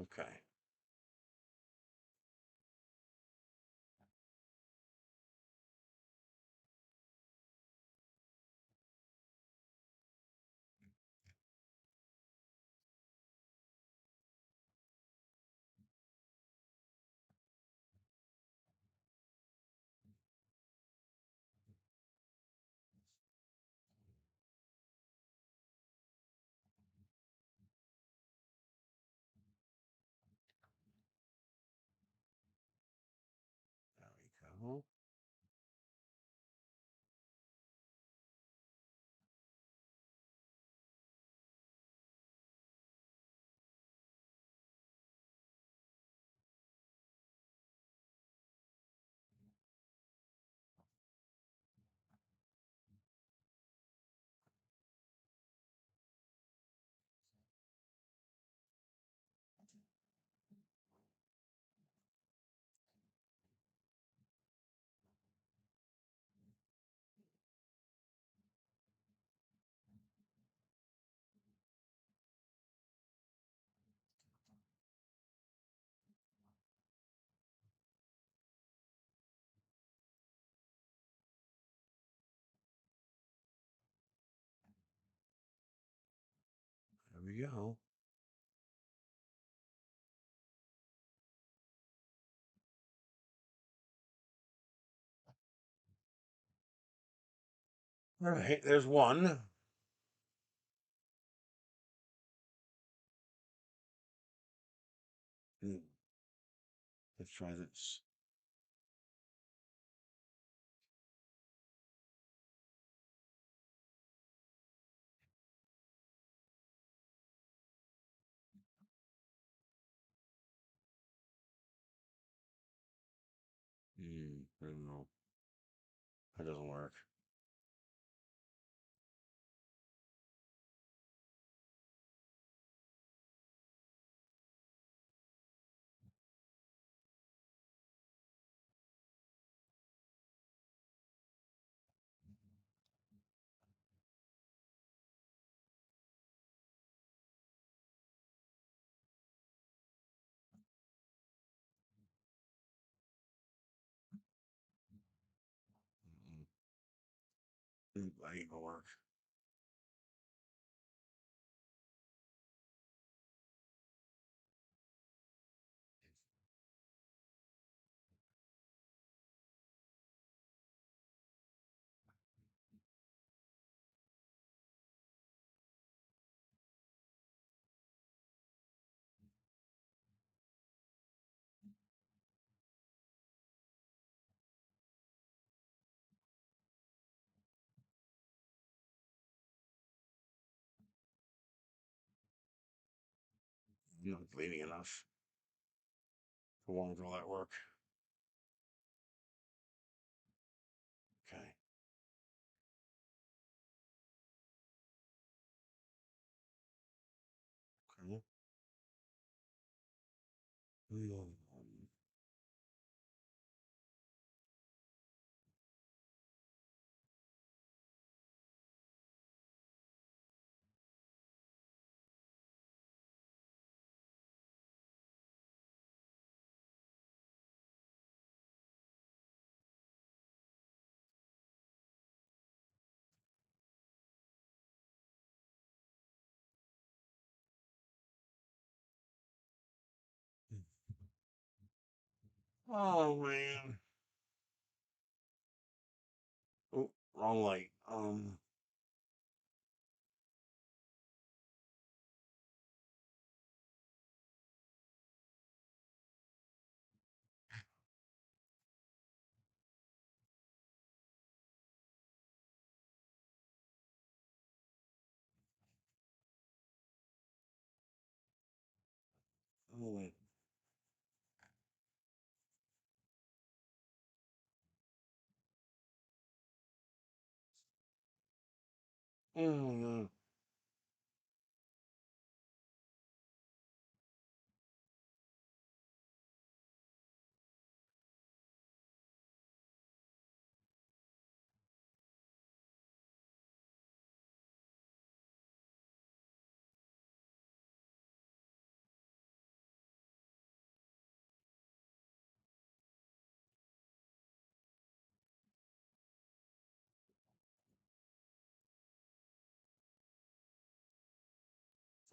Okay. There we go. There we go. All right, there's one. Let's try this. I don't know. That doesn't work. That ain't gonna work. I'm not bleeding enough. How long will that work? Okay. Okay. Oh man. Oh, wrong light. Oh, mm,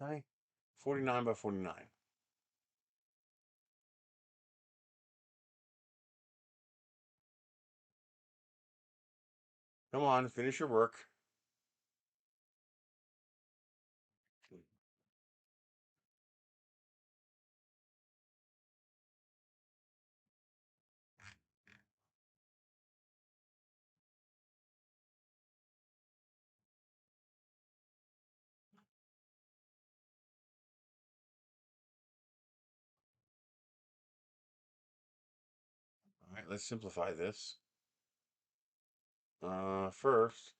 okay. 49 by 49. Come on, finish your work. All right, let's simplify this. First,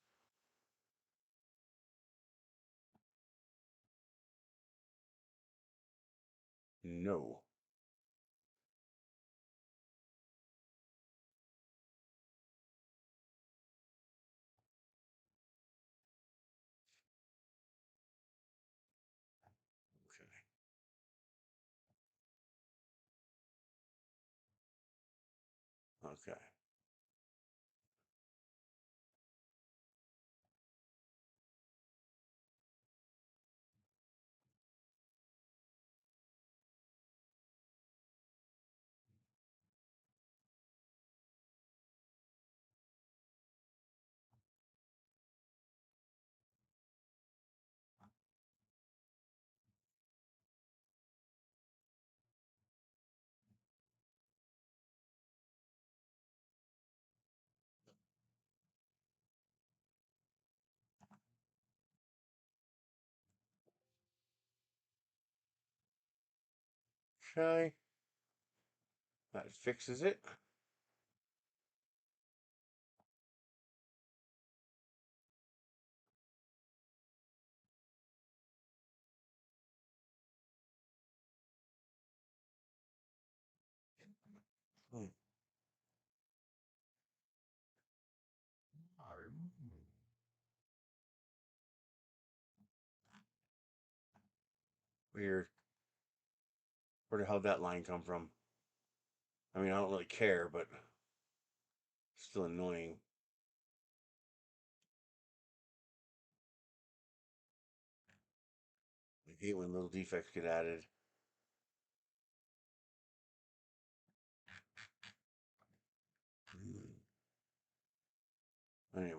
no. Okay. Okay. Okay. That fixes it. Weird. Where the hell did that line come from? I mean, I don't really care, but it's still annoying. I hate when little defects get added. Anyway.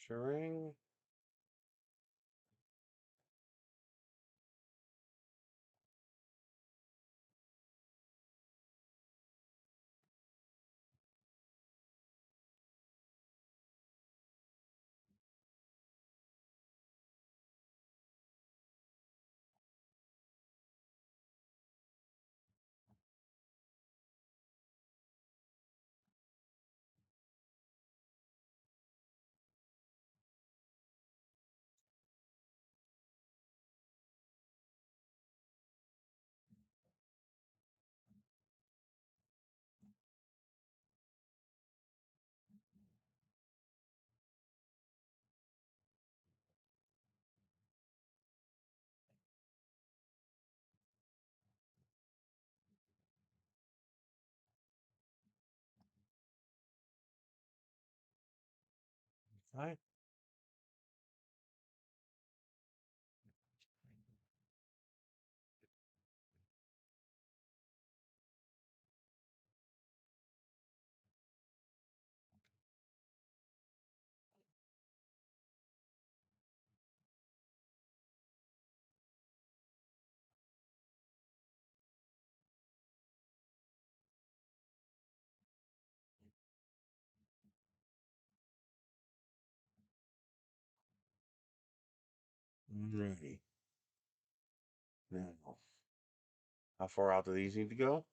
Measuring. Right. Alrighty. Now, how far out do these need to go?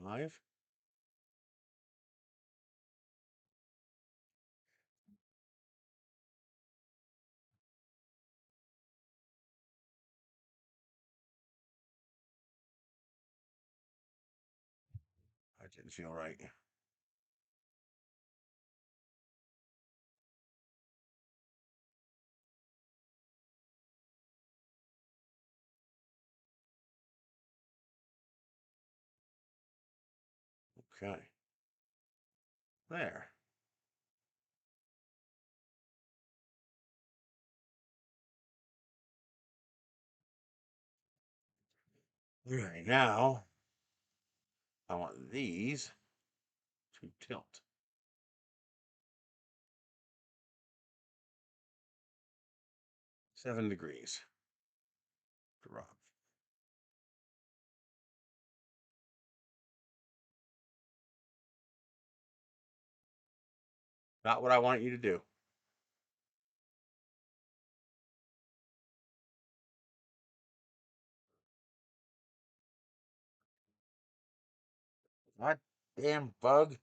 Five. That didn't feel right. Okay. There. Alright, now I want these to tilt. Seven degrees. Drop. Not what I want you to do. God damn bug.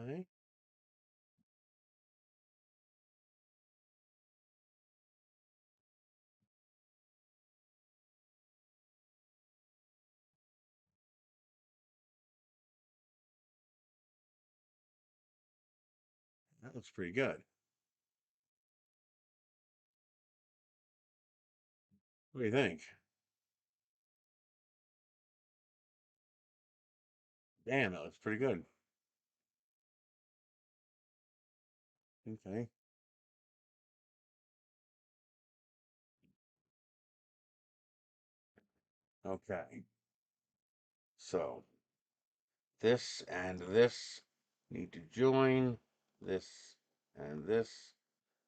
Okay. That looks pretty good. What do you think? Damn, that looks pretty good. Okay. Okay. So this and this need to join. This and this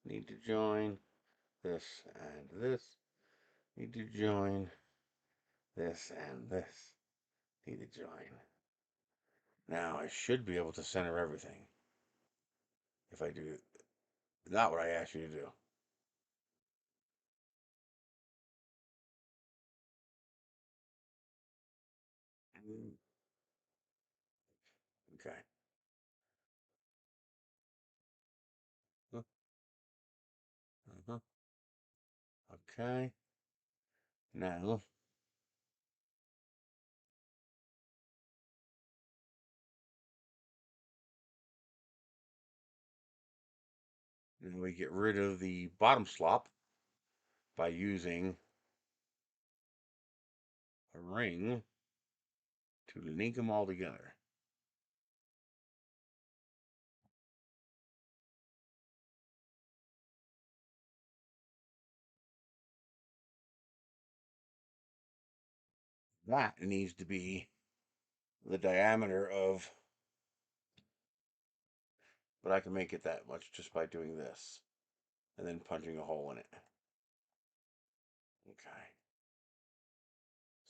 need to join. This and this need to join. This and this need to join. Now I should be able to center everything if I do not what I asked you to do. Okay. Uh-huh. Okay. Now we get rid of the bottom slop by using a ring to link them all together. That needs to be the diameter of, but I can make it that much just by doing this and then punching a hole in it. Okay.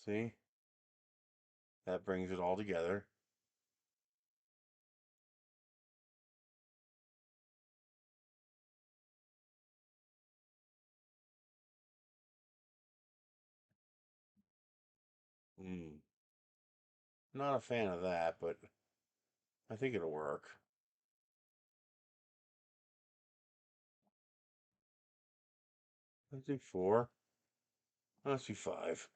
See? That brings it all together. Not a fan of that, but I think it'll work. Let's do 4. Let's do 5.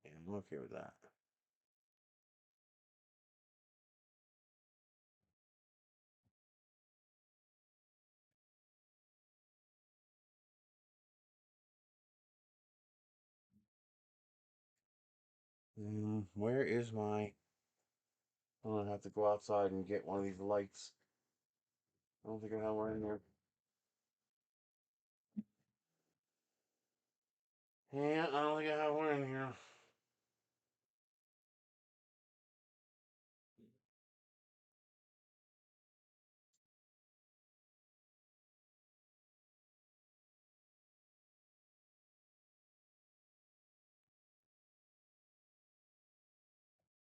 Yeah, I'm okay with that. Where is my... I'm gonna have to go outside and get one of these lights. I don't think I have one in there. Yeah, I don't think I have one in here.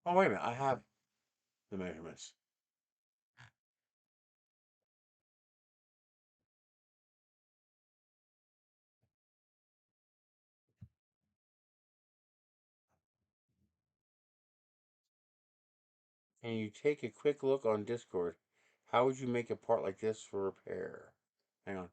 Oh, wait a minute. I have the measurements. Can you take a quick look on Discord? How would you make a part like this for repair? Hang on.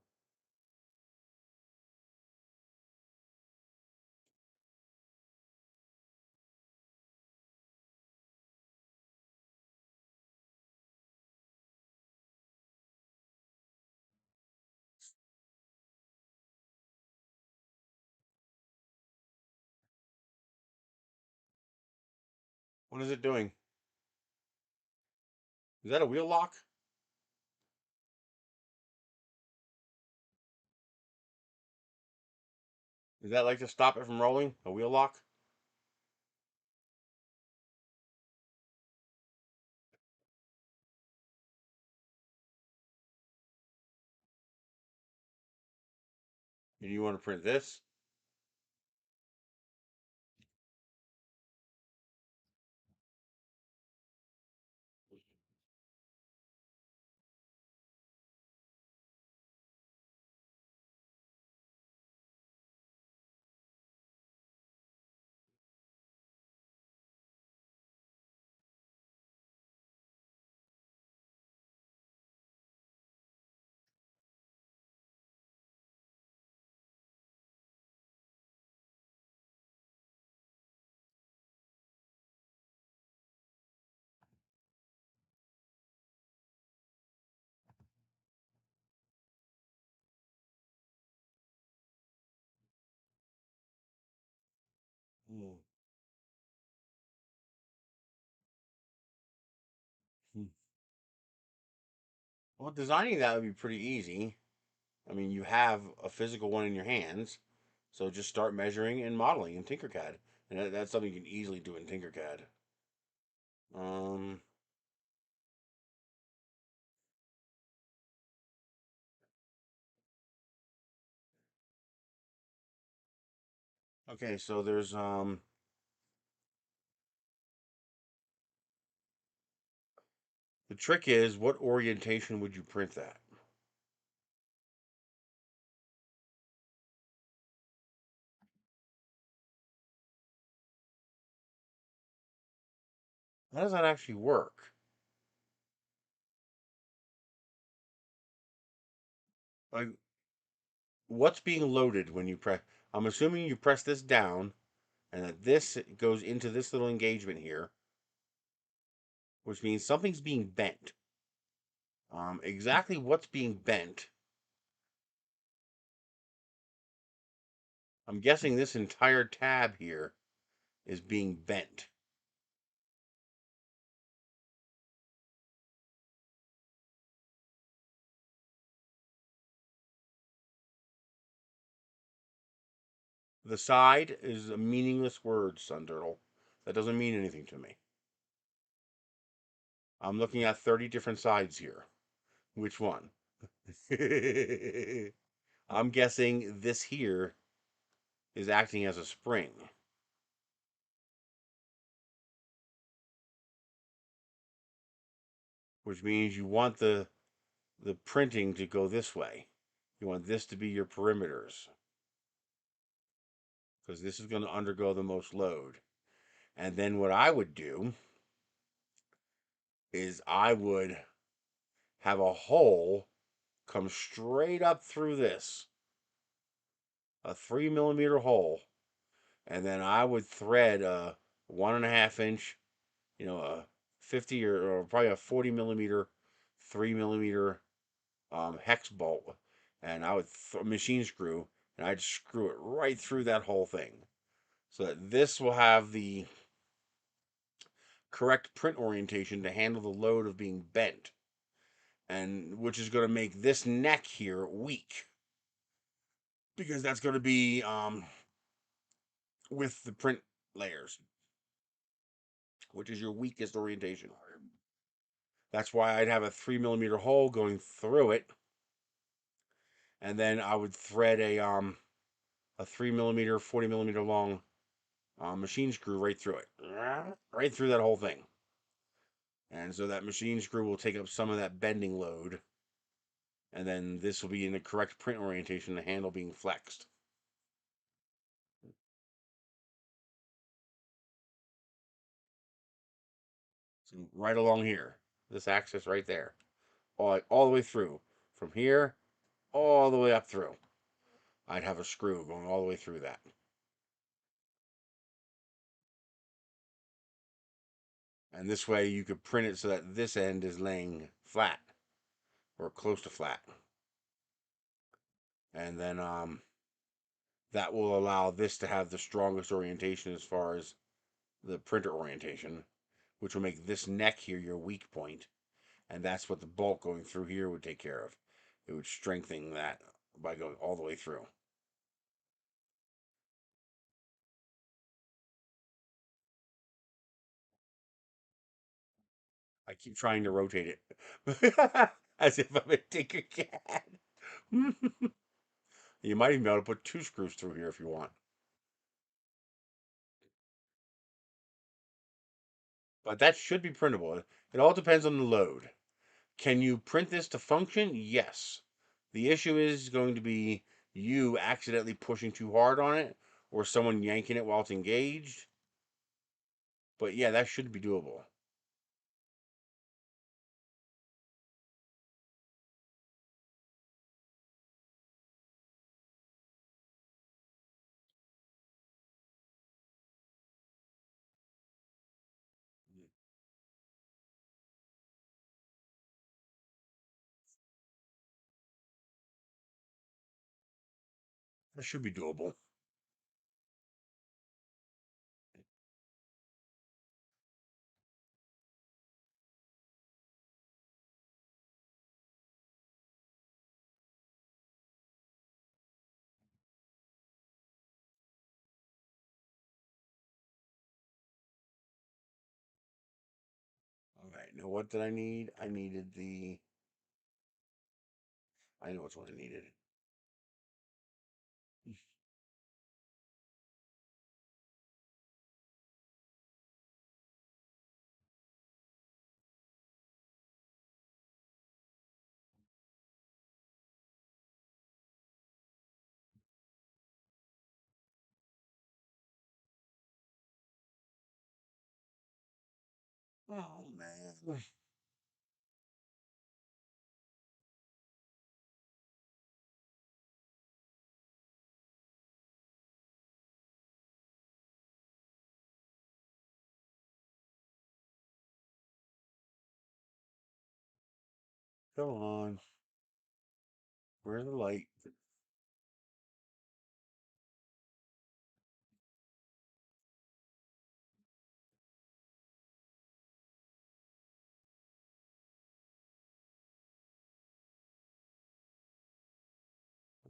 What is it doing? Is that a wheel lock? Is that like to stop it from rolling? A wheel lock? And you want to print this? Mm. Well, designing that would be pretty easy. I mean, you have a physical one in your hands, so just start measuring and modeling in Tinkercad, and that's something you can easily do in Tinkercad. Um, okay, so there's the trick is what orientation would you print that? How does that actually work? Like, what's being loaded when you press? I'm assuming you press this down, and that this goes into this little engagement here, which means something's being bent. Exactly what's being bent? I'm guessing this entire tab here is being bent. The side is a meaningless word, Sundirtle. That doesn't mean anything to me. I'm looking at 30 different sides here. Which one? I'm guessing this here is acting as a spring, which means you want the printing to go this way. You want this to be your perimeters because this is going to undergo the most load. And then what I would do is I would have a hole come straight up through this, a 3 millimeter hole, and then I would thread a 1.5 inch, a 50 or probably a 40 millimeter, 3 millimeter hex bolt, and I would machine screw, and I'd screw it right through that whole thing, so that this will have the correct print orientation to handle the load of being bent, and which is going to make this neck here weak because that's going to be with the print layers, which is your weakest orientation. That's why I'd have a 3 millimeter hole going through it, and then I would thread a 3 millimeter, 40 millimeter long machine screw right through it, right through that whole thing. And so that machine screw will take up some of that bending load, and then this will be in the correct print orientation, the handle being flexed. So right along here, this axis right there, all the way through, from here all the way up through. I'd have a screw going all the way through that. And this way you could print it so that this end is laying flat or close to flat. And then that will allow this to have the strongest orientation as far as the printer orientation, which will make this neck here your weak point, and that's what the bolt going through here would take care of. It would strengthen that by going all the way through. I keep trying to rotate it as if I'm a Tinkercad. You might even be able to put 2 screws through here if you want. But that should be printable. It all depends on the load. Can you print this to function? Yes. The issue is going to be you accidentally pushing too hard on it or someone yanking it while it's engaged. But yeah, that should be doable. That should be doable. now what did I need? I needed the... I know which one I needed. Oh, man. Come on. Where's the light?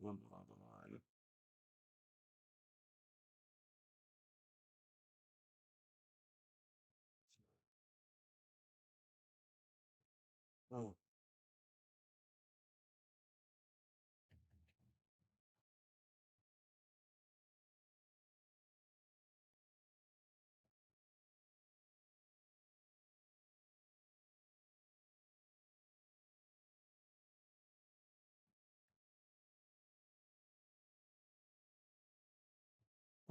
Come on. Oh.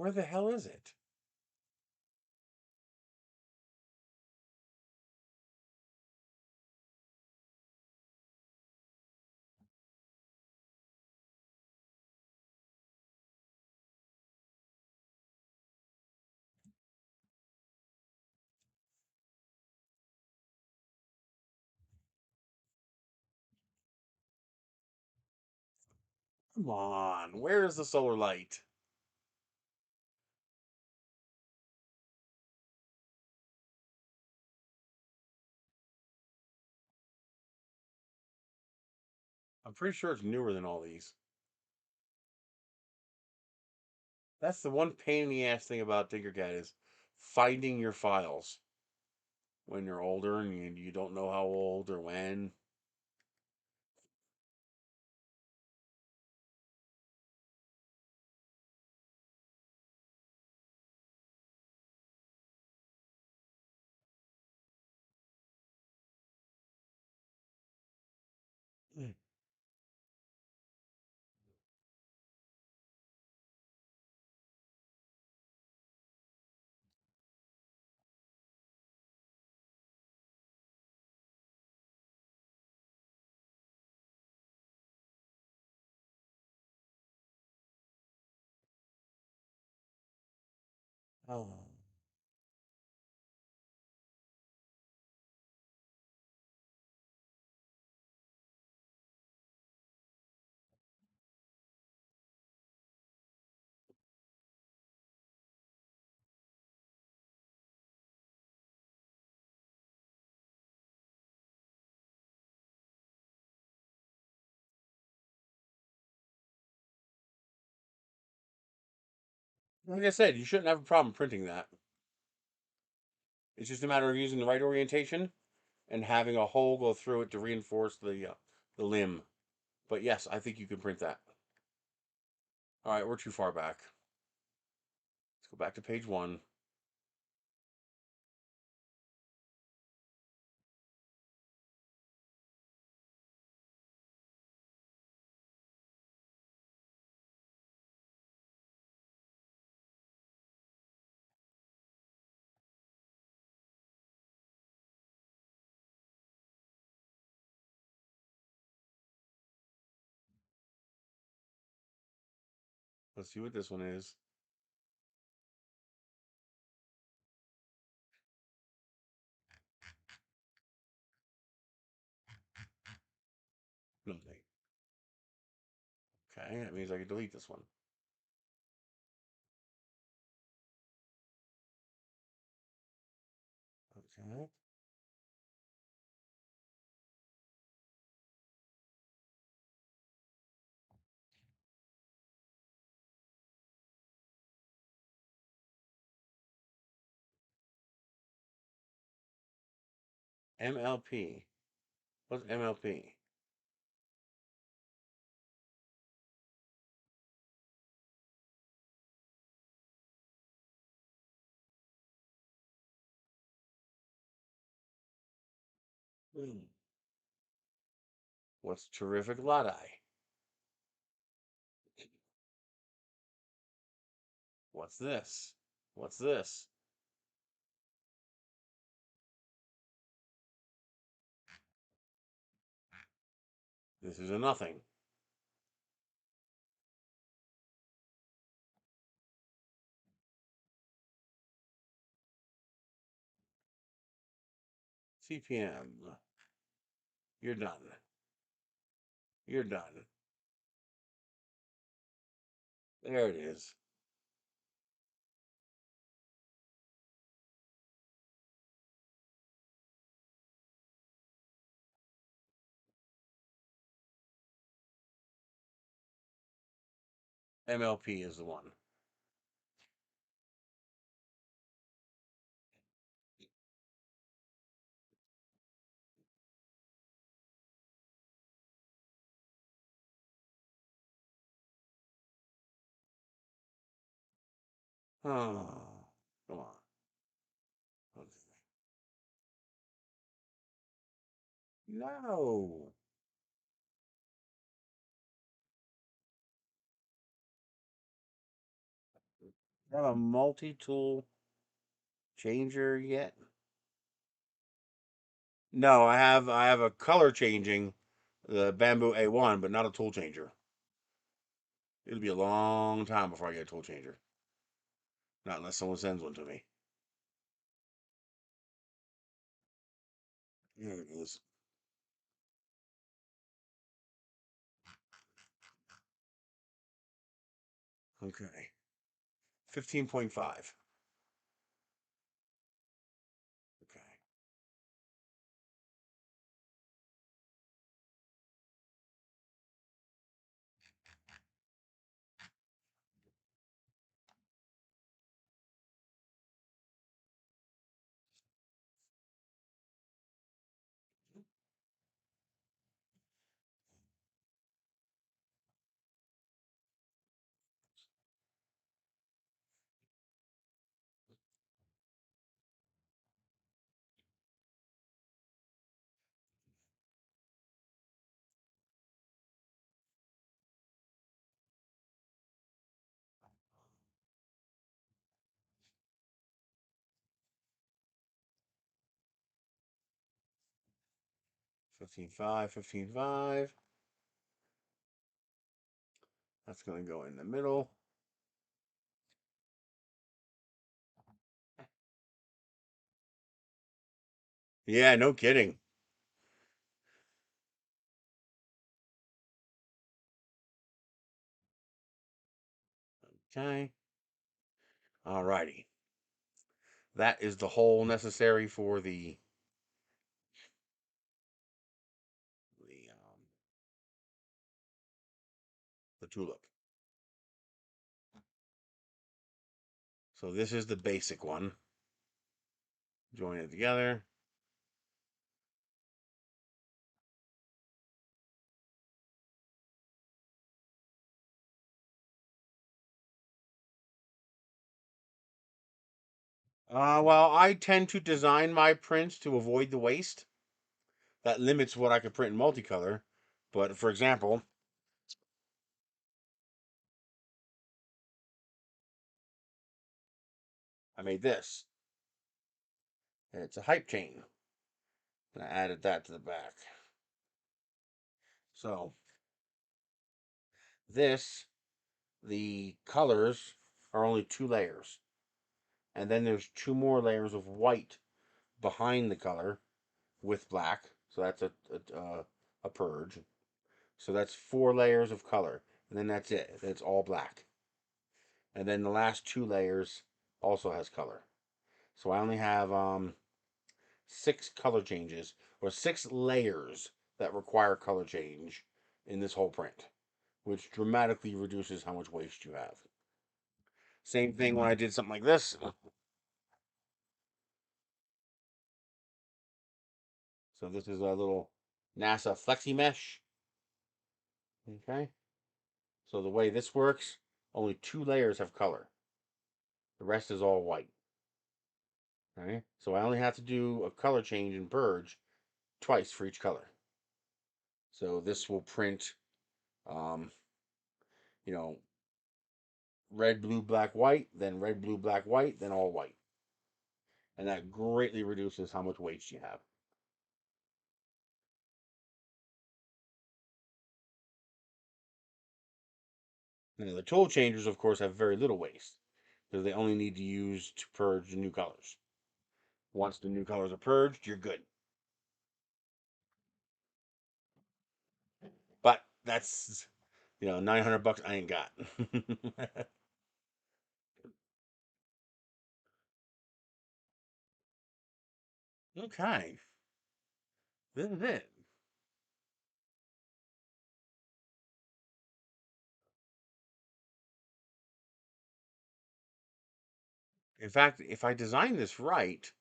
Where the hell is it? Come on. Where is the solar light? I'm pretty sure it's newer than all these. That's the one pain in the ass thing about Tinkercad is finding your files when you're older and you don't know how old or when. Mm. Oh. Like I said, you shouldn't have a problem printing that. It's just a matter of using the right orientation and having a hole go through it to reinforce the limb. But yes, I think you can print that. All right, we're too far back. Let's go back to page 1. Let's see what this one is. Nothing. Okay, that means I can delete this one. Okay. MLP. What's MLP? Hmm. What's terrific Luddite? What's this? What's this? This is a nothing. CPM. You're done. You're done. There it is. MLP is the one. Oh, come on. Okay. No. Have a multi-tool changer yet? No, I have a color changing, the Bamboo A1, but not a tool changer. It'll be a long time before I get a tool changer. Not unless someone sends one to me. Here it is. Okay. 15.5. Okay. 15.5, 15.5. That's going to go in the middle. Yeah, no kidding. Okay. Alrighty. That is the hole necessary for the um, the tulip. So this is the basic one. Join it together. Well, I tend to design my prints to avoid the waste. That limits what I can print in multicolor. But for example, I made this. And it's a hype chain. And I added that to the back. So this, the colors are only 2 layers. And then there's 2 more layers of white behind the color with black. So that's a purge. So that's 4 layers of color. And then that's it. It's all black. And then the last 2 layers also has color. So I only have 6 color changes or 6 layers that require color change in this whole print, which dramatically reduces how much waste you have. Same thing when I did something like this. So this is a little NASA Flexi Mesh. Okay. So the way this works, only 2 layers have color. The rest is all white. Okay. So I only have to do a color change and purge twice for each color. So this will print, um, you know, red, blue, black, white, then red, blue, black, white, then all white. And that greatly reduces how much waste you have. Now, the tool changers, of course, have very little waste because they only need to use to purge the new colors. Once the new colors are purged, you're good. But that's, 900 bucks I ain't got. Okay, this is it. In fact, if I design this right,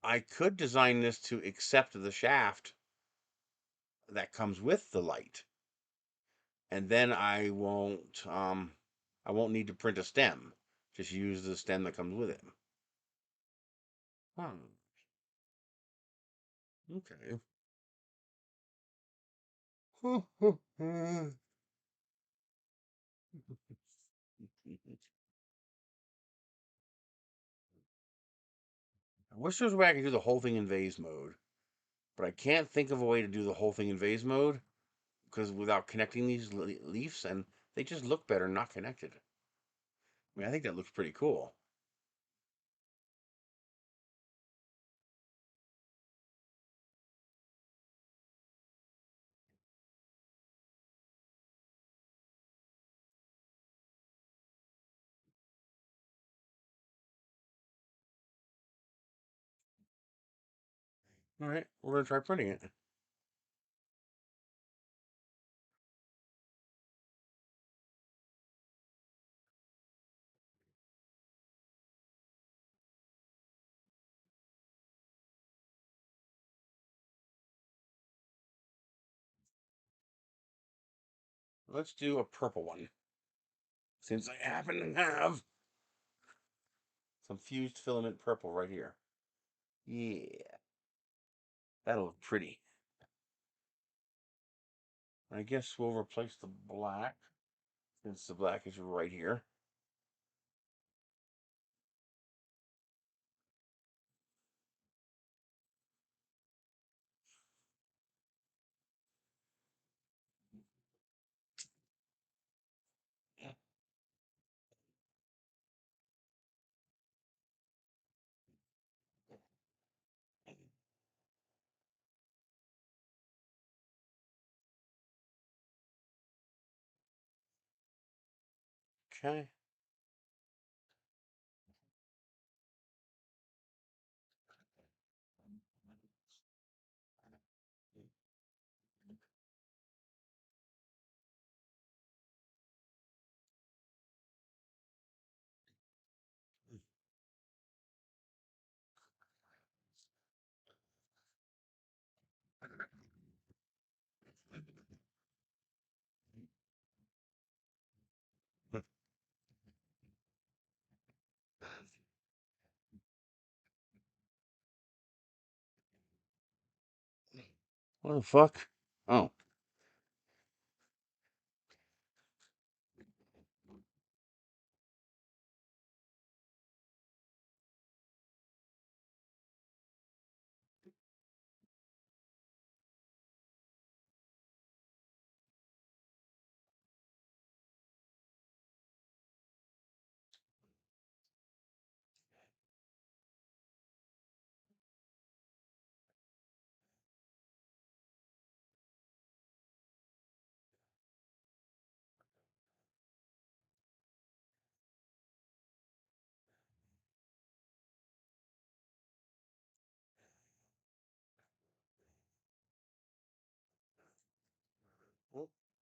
I could design this to accept the shaft that comes with the light, and then I won't need to print a stem. Just use the stem that comes with it. Hmm. Okay. I wish there was a way I could do the whole thing in vase mode, but I can't think of a way to do the whole thing in vase mode because without connecting these leaves, and they just look better not connected. I mean, I think that looks pretty cool. All right, we're gonna try printing it. Let's do a purple one since I happen to have some fused filament purple right here. Yeah, that'll look pretty. I guess we'll replace the black since the black is right here. Okay. What the fuck? Oh,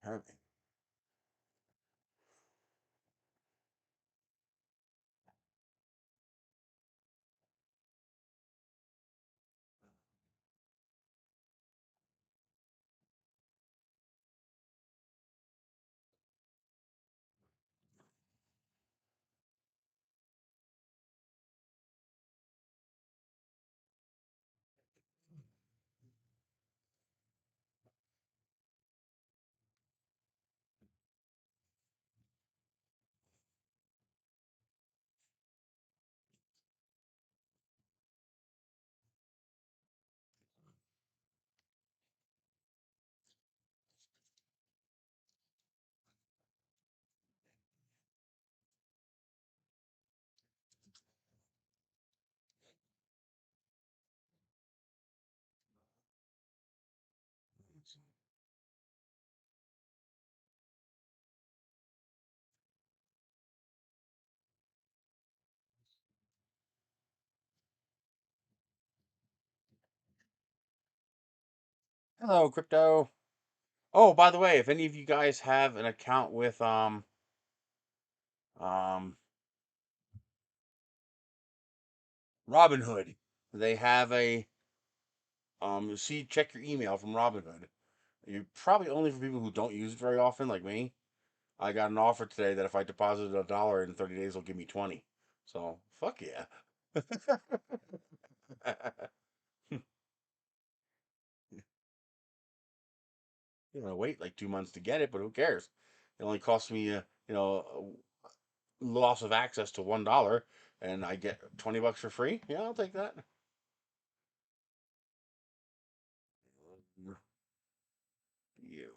okay. Hello, crypto. Oh, by the way, if any of you guys have an account with um Robinhood, they have a see check your email from Robinhood. You probably only for people who don't use it very often, like me. I got an offer today that if I deposited $1 in 30 days, they'll give me 20. So fuck yeah. You know, wait like 2 months to get it, but who cares? It only costs me, loss of access to $1, and I get $20 for free. Yeah, I'll take that. You.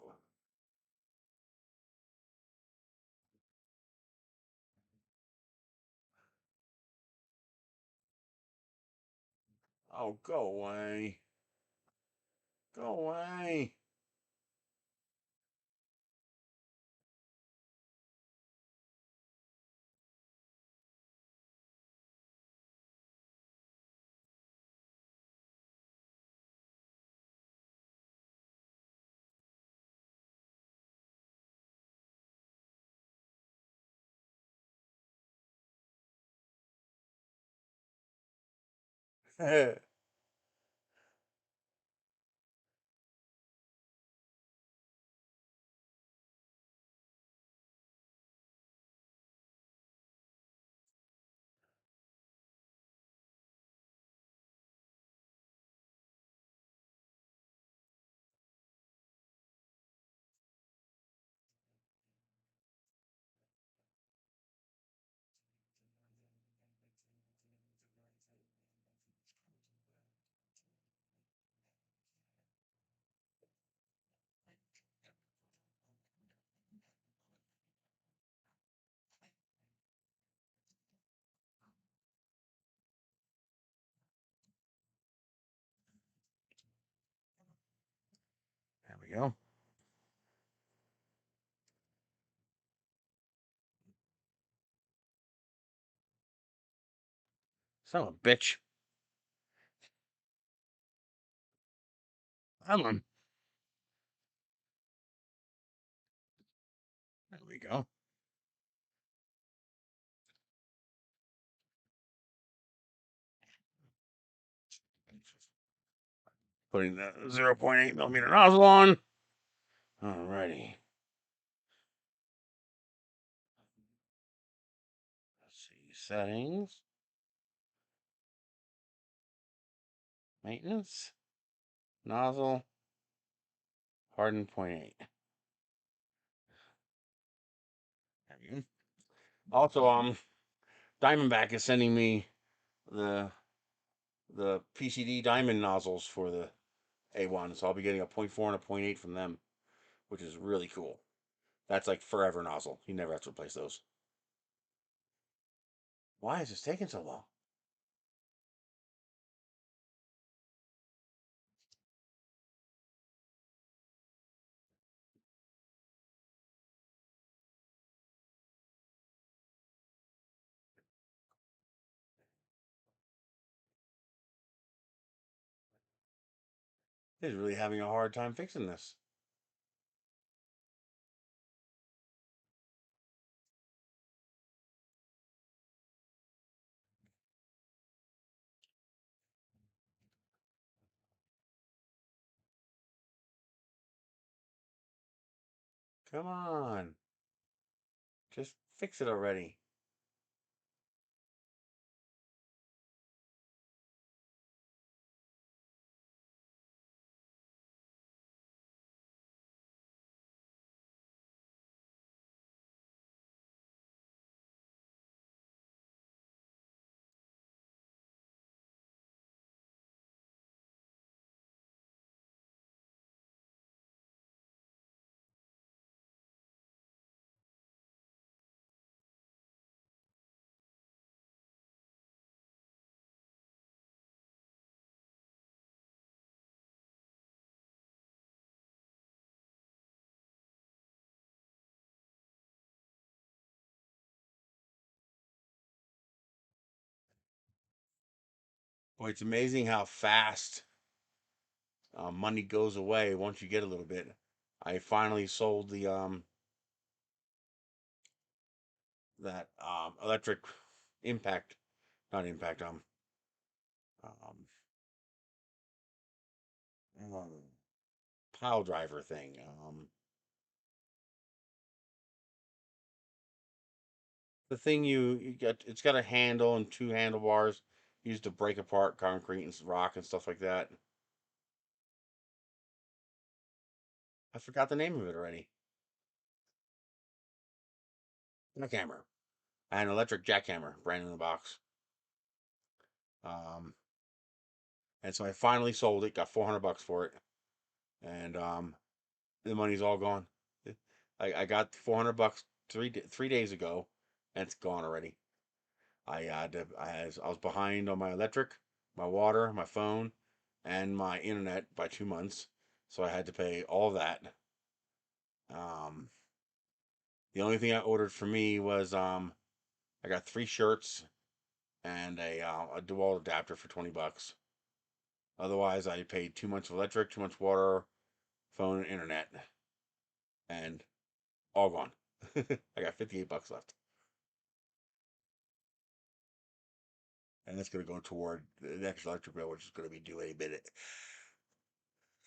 Oh, go away. Go away. There we go. Son of a bitch. Come on. There we go. Putting the 0.8 millimeter nozzle on. Alrighty. Let's see. Settings. Maintenance. Nozzle. Harden 0.8. Also, Diamondback is sending me the PCD diamond nozzles for the A1, so I'll be getting a 0.4 and a 0.8 from them, which is really cool. That's like forever nozzle. You never have to replace those. Why is this taking so long? He's really having a hard time fixing this. Come on. Just fix it already. Boy, it's amazing how fast money goes away once you get a little bit. I finally sold the that electric impact, not impact, um, um pile driver thing. The thing you get, it's got a handle and two handlebars used to break apart concrete and rock and stuff like that. I forgot the name of it already. Jackhammer. An electric jackhammer, brand new in the box. Um, and so I finally sold it, got 400 bucks for it, and the money's all gone. I got 400 bucks 3 days ago, and it's gone already. I was behind on my electric, my water, my phone, and my internet by 2 months, so I had to pay all that. Um, the only thing I ordered for me was I got 3 shirts and a dual adapter for 20 bucks. Otherwise, I paid too much electric, too much water, phone, and internet, and all gone. I got 58 bucks left, and that's going to go toward the next electric bill, which is going to be due any minute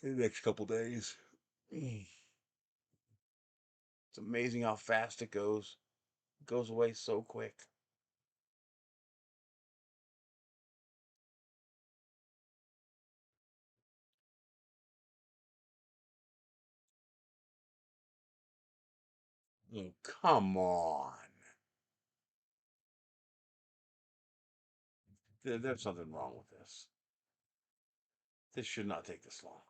in the next couple days. It's amazing how fast it goes. It goes away so quick. Oh, come on. There's something wrong with this. This should not take this long.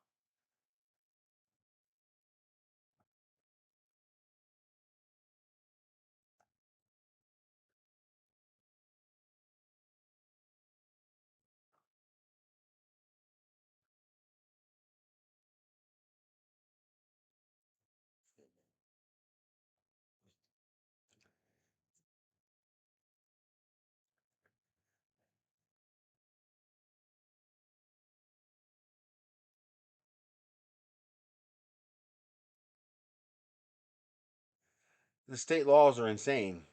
The state laws are insane.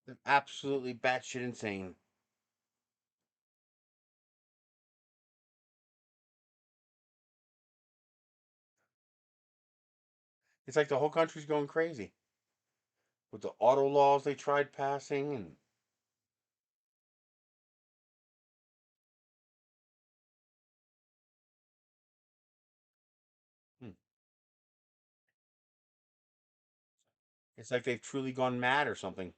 They're absolutely batshit insane. It's like the whole country's going crazy with the auto laws they tried passing, and hmm, it's like they've truly gone mad or something.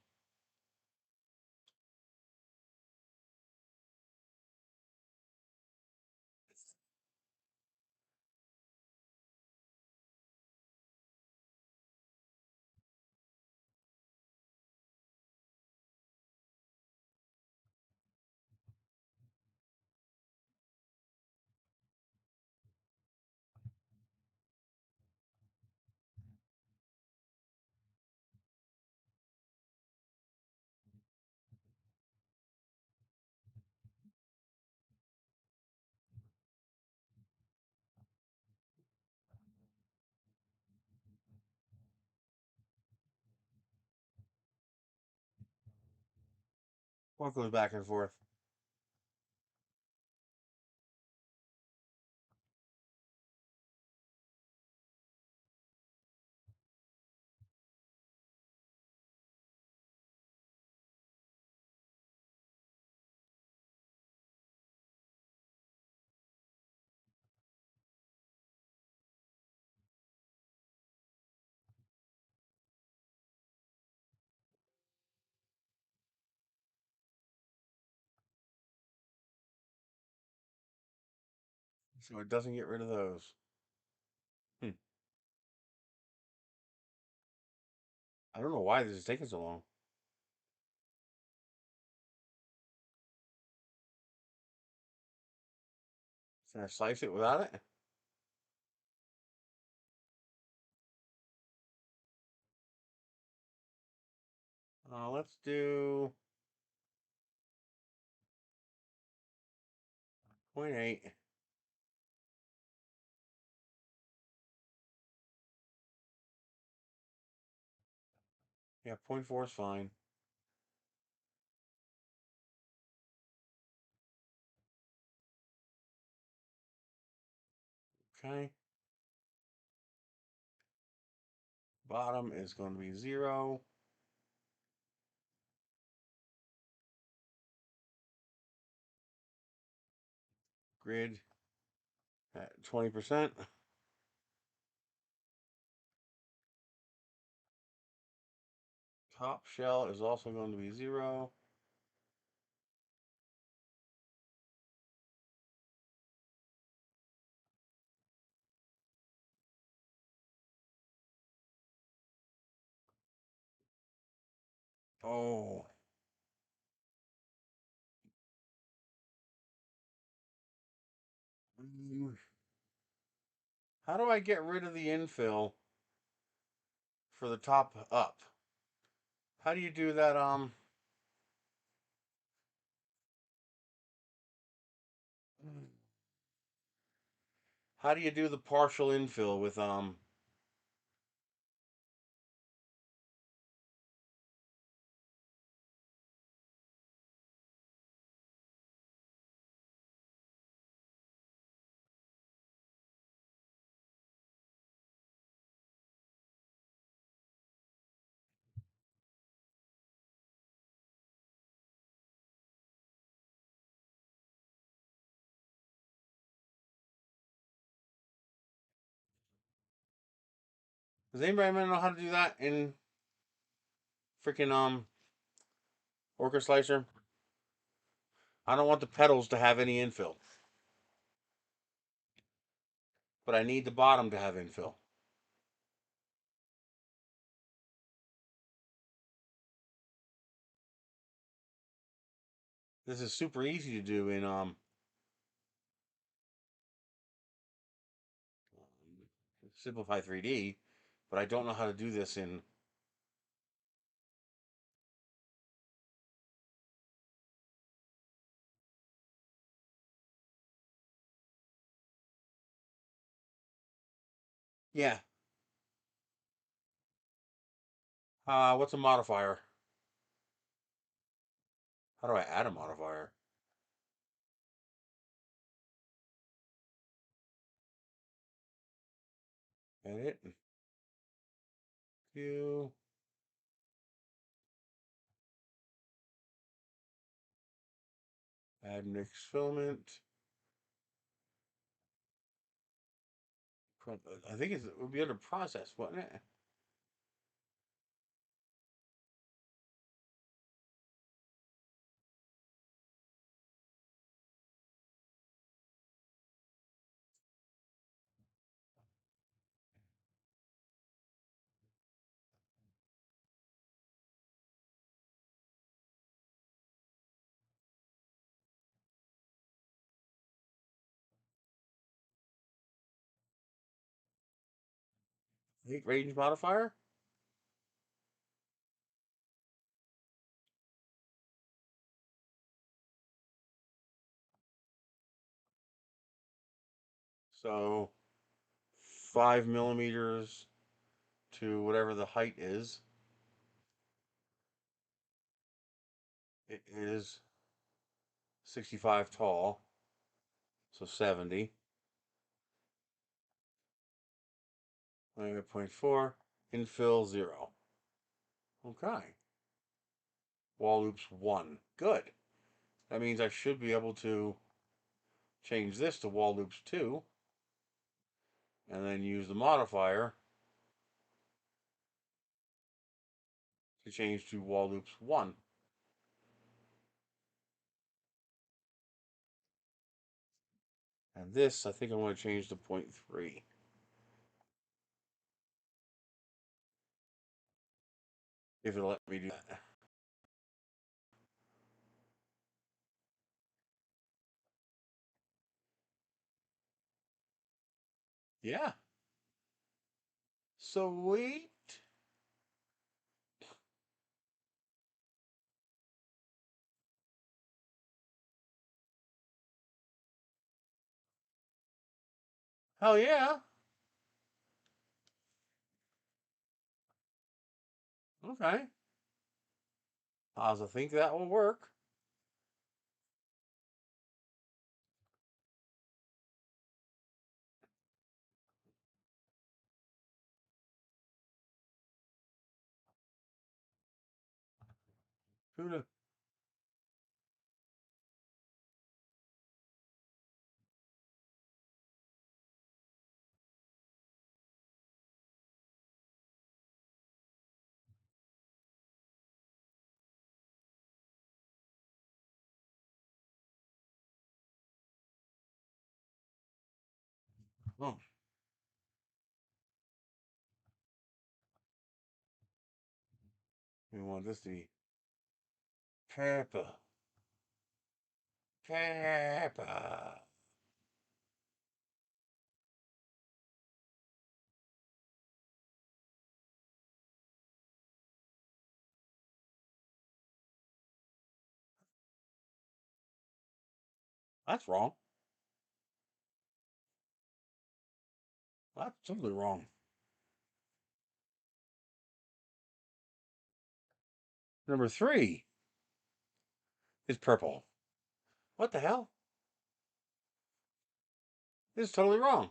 What goes back and forth? So it doesn't get rid of those. Hmm. I don't know why this is taking so long. Can I slice it without it? Let's do 0.8. Yeah, 0.4 is fine. Okay. Bottom is going to be 0. Grid at 20%. Top shell is also going to be 0. Oh. How do I get rid of the infill for the top up? How do you do that? How do you do the partial infill with Does anybody know how to do that in freaking Orca Slicer? I don't want the petals to have any infill, but I need the bottom to have infill. This is super easy to do in Simplify 3D, but I don't know how to do this in. Yeah. What's a modifier? How do I add a modifier? Edit. View. Add mixed filament. I think it would be under process, wouldn't it? Range modifier. So 5 millimeters to whatever the height is. It is 65 tall, so 70. 0.4. Infill 0. Okay. Wall loops 1. Good. That means I should be able to change this to wall loops 2 and then use the modifier to change to wall loops 1. And this, I think I'm going to change to 0.3. If it'll let me do that. Yeah. Sweet. Hell yeah. Okay. I also think that will work. Who knew? Oh, we want this to be purple. Purple. That's wrong. That's totally wrong. Number 3 is purple. What the hell? This is totally wrong.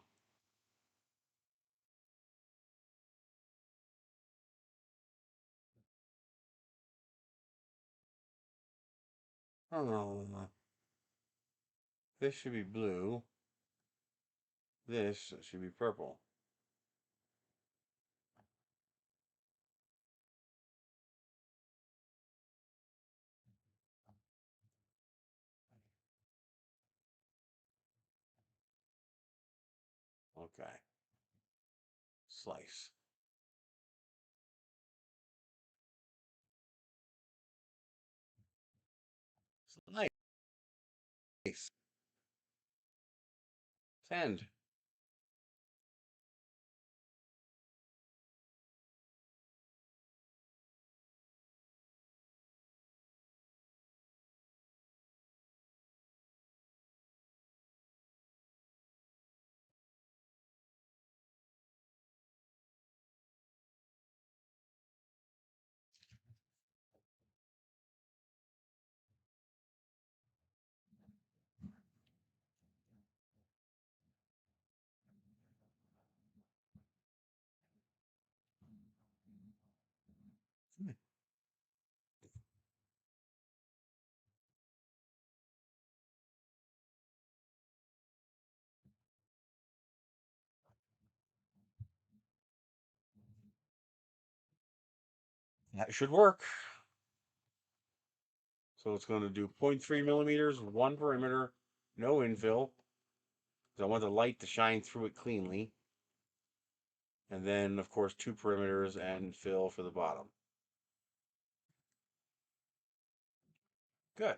Oh, no. This should be blue. This should be purple. Okay. Slice. Slice. Send. That should work. So it's going to do 0.3 millimeters, 1 perimeter, no infill. Because I want the light to shine through it cleanly. And then, of course, 2 perimeters and fill for the bottom. Good.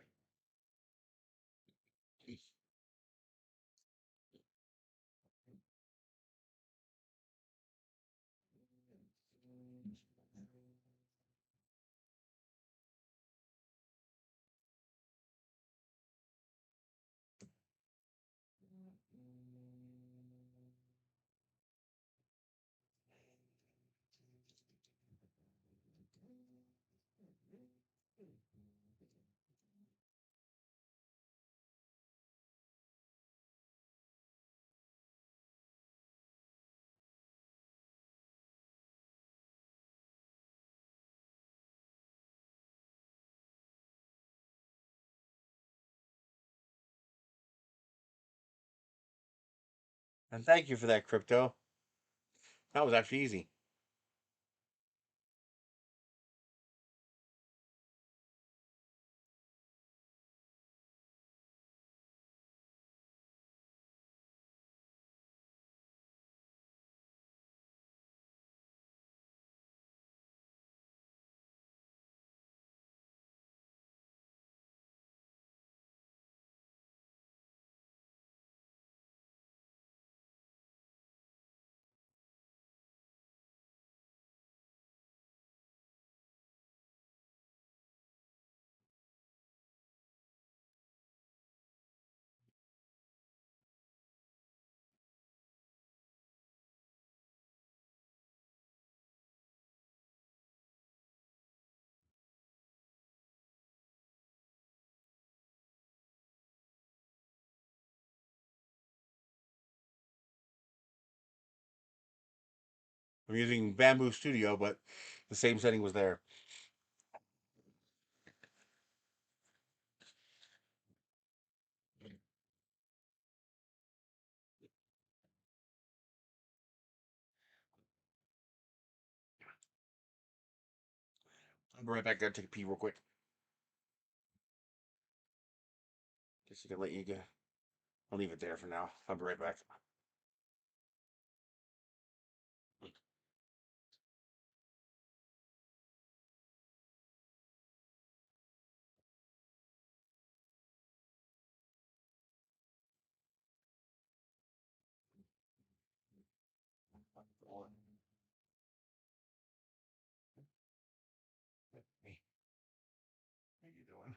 And thank you for that, Crypto. That was actually easy. I'm using Bamboo Studio, but the same setting was there. I'll be right back. Gotta take a pee real quick. Just gonna let you go. I'll leave it there for now. I'll be right back. Hey, how you doing?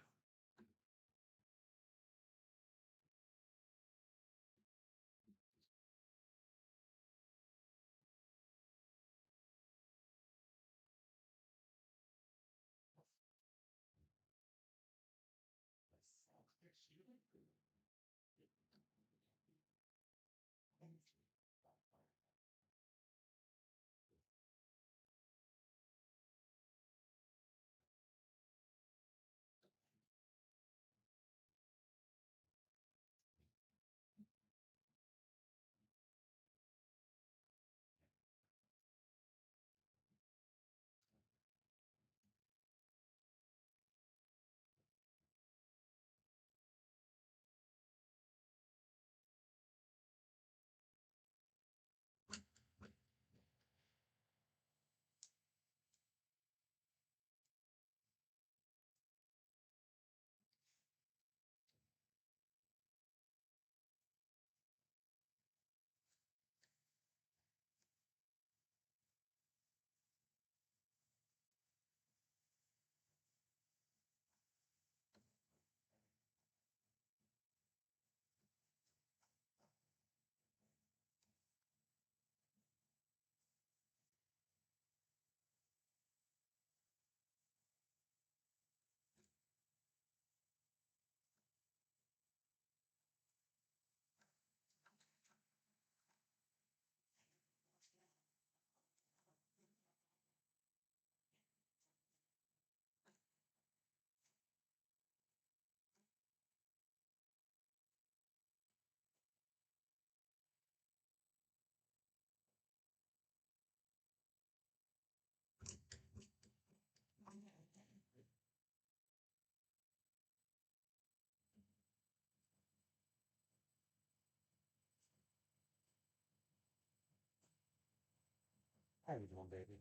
How you doing, baby?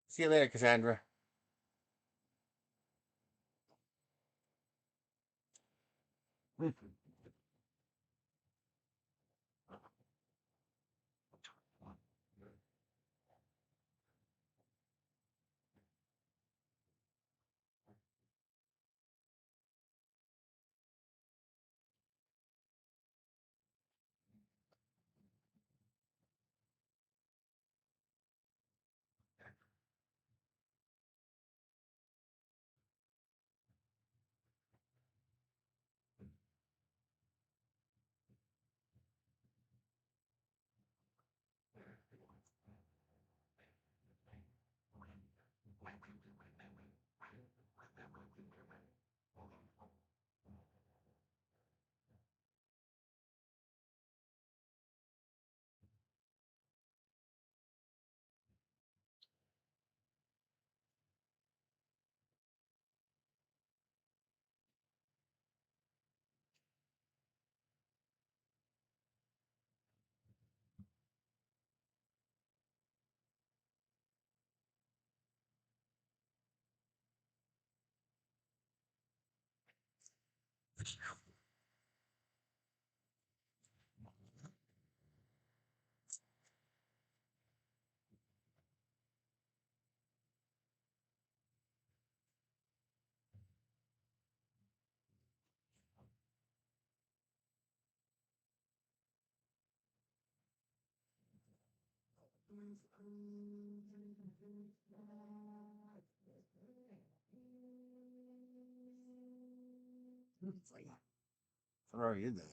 See you later, Cassandra. I already did that.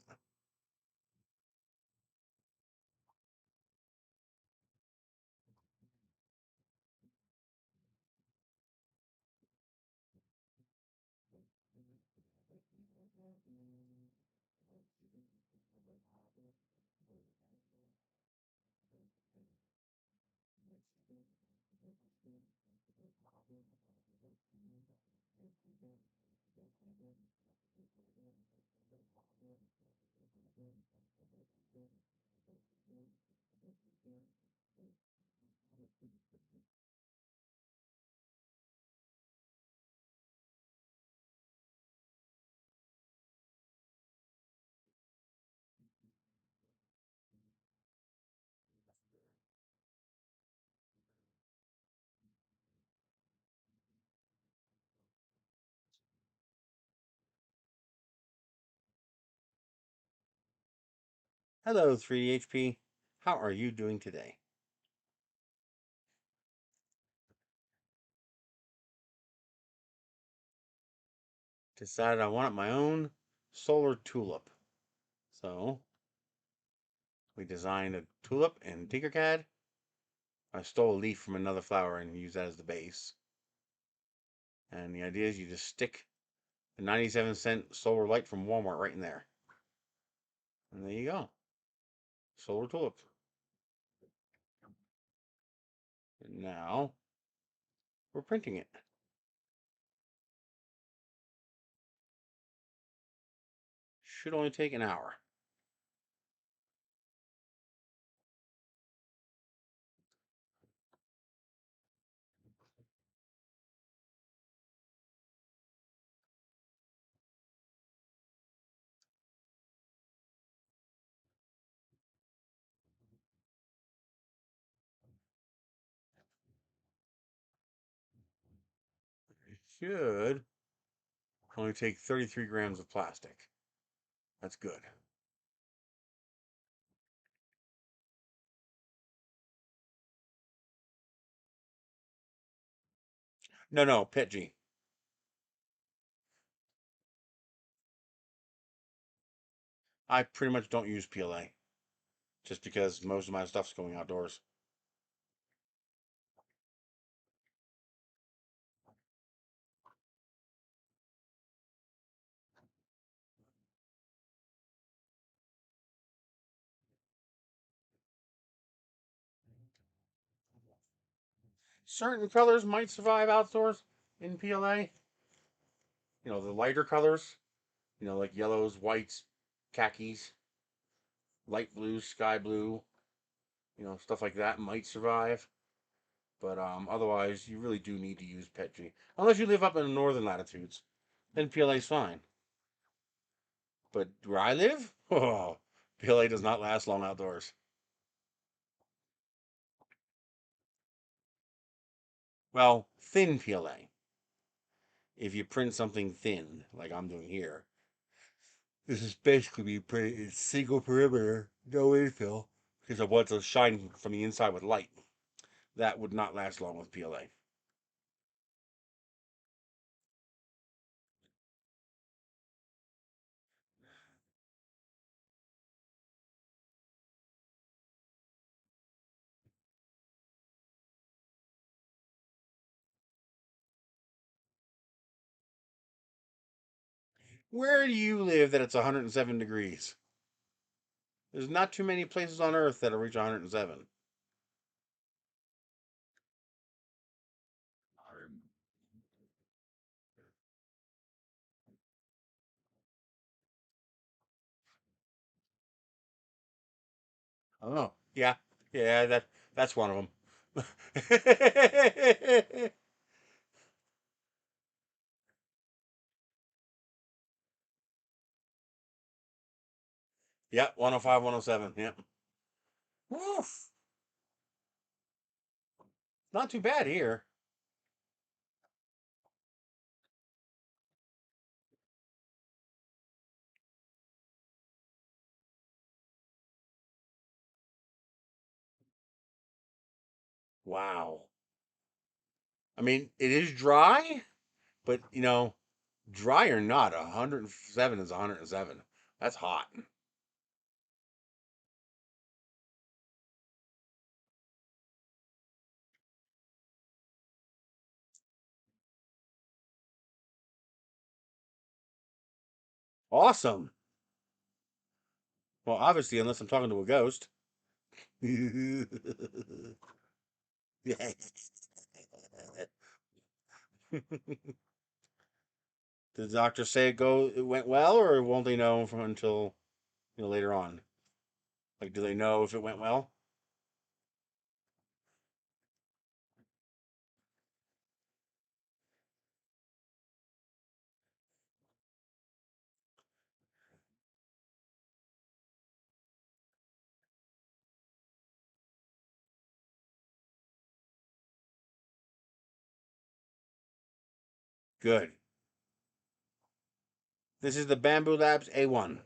Hello, 3DHP. How are you doing today? Decided I wanted my own solar tulip. So we designed a tulip in Tinkercad. I stole a leaf from another flower and used that as the base. And the idea is you just stick a 97-cent solar light from Walmart right in there. And there you go. Solar tulip. And now we're printing it. Should only take an hour. It should only take 33 grams of plastic. That's good. No, PETG. I pretty much don't use PLA just because most of my stuff's going outdoors. Certain colors might survive outdoors in PLA. The lighter colors, like yellows, whites, khakis, light blue, sky blue, stuff like that might survive. But otherwise, you really do need to use PETG. Unless you live up in the northern latitudes, then PLA's fine. But where I live, oh, PLA does not last long outdoors. Well, thin PLA. If you print something thin, like I'm doing here, this is basically be pretty single perimeter, no infill, because I want to shine from the inside with light. That would not last long with PLA. Where do you live that it's 107 degrees? There's not too many places on Earth that'll reach 107. Oh, yeah, yeah, that's one of them. Yep, 105, 107. Yep. Woof. Not too bad here. Wow. I mean, it is dry, but dry or not, 107 is 107. That's hot. Awesome. Well, obviously, unless I'm talking to a ghost. Did the doctor say it went well, or won't they know until later on? Like, do they know if it went well? Good. This is the Bamboo Labs A1.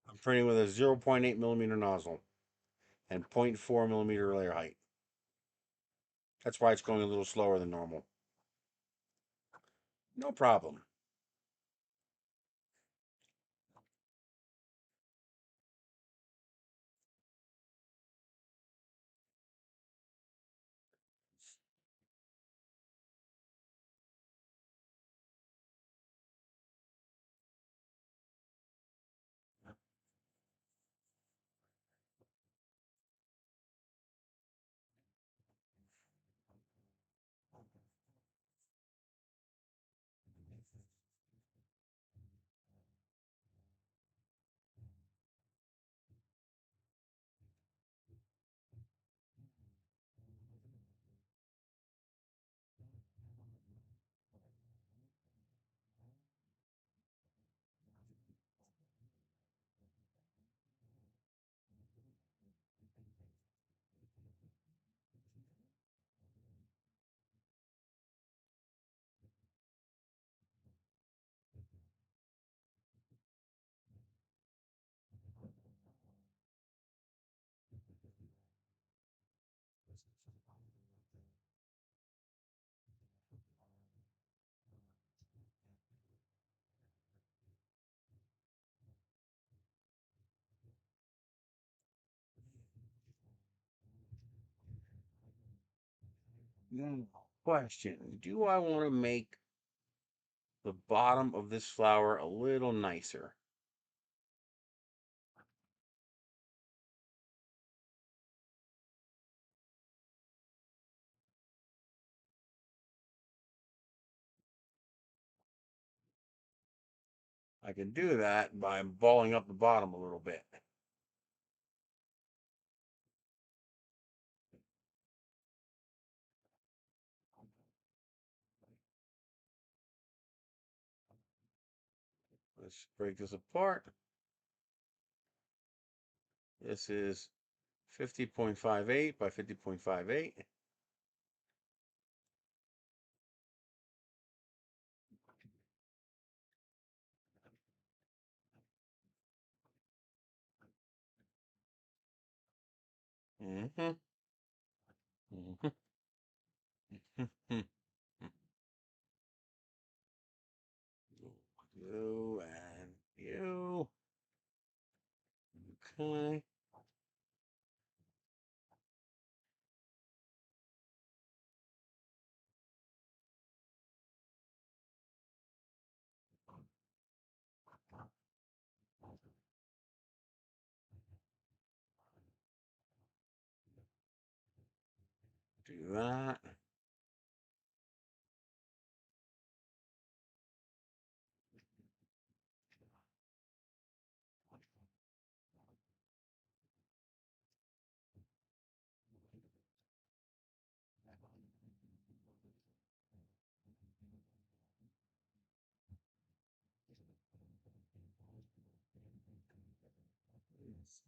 I'm printing with a 0.8 millimeter nozzle and 0.4 millimeter layer height. That's why it's going a little slower than normal. No problem. Now, question: do I want to make the bottom of this flower a little nicer? I can do that by balling up the bottom a little bit. Let's break this apart. This is 50.58 by 50.58. Mm-hmm. Mm-hmm. Mm-hmm. You and you. Okay. Do that.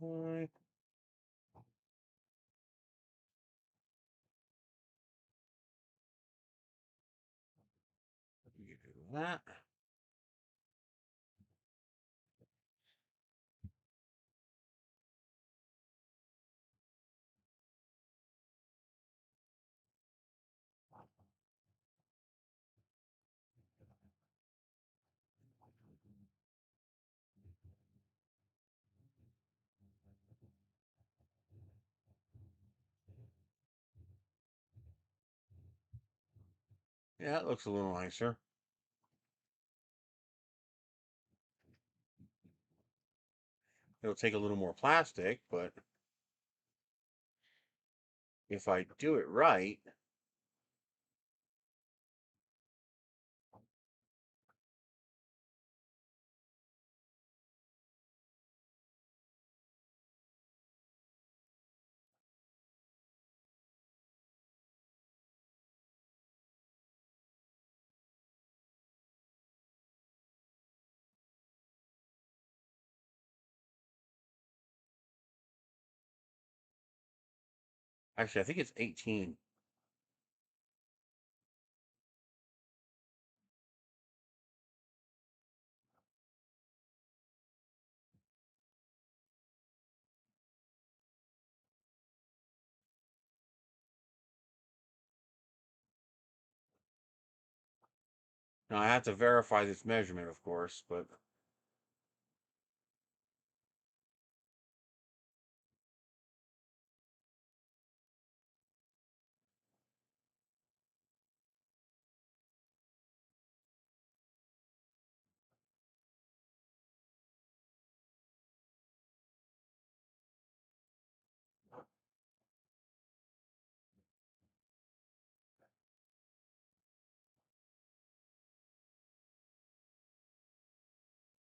side. You do that. Yeah, it looks a little nicer. It'll take a little more plastic, but if I do it right, actually, I think it's 18. Now, I have to verify this measurement, of course, but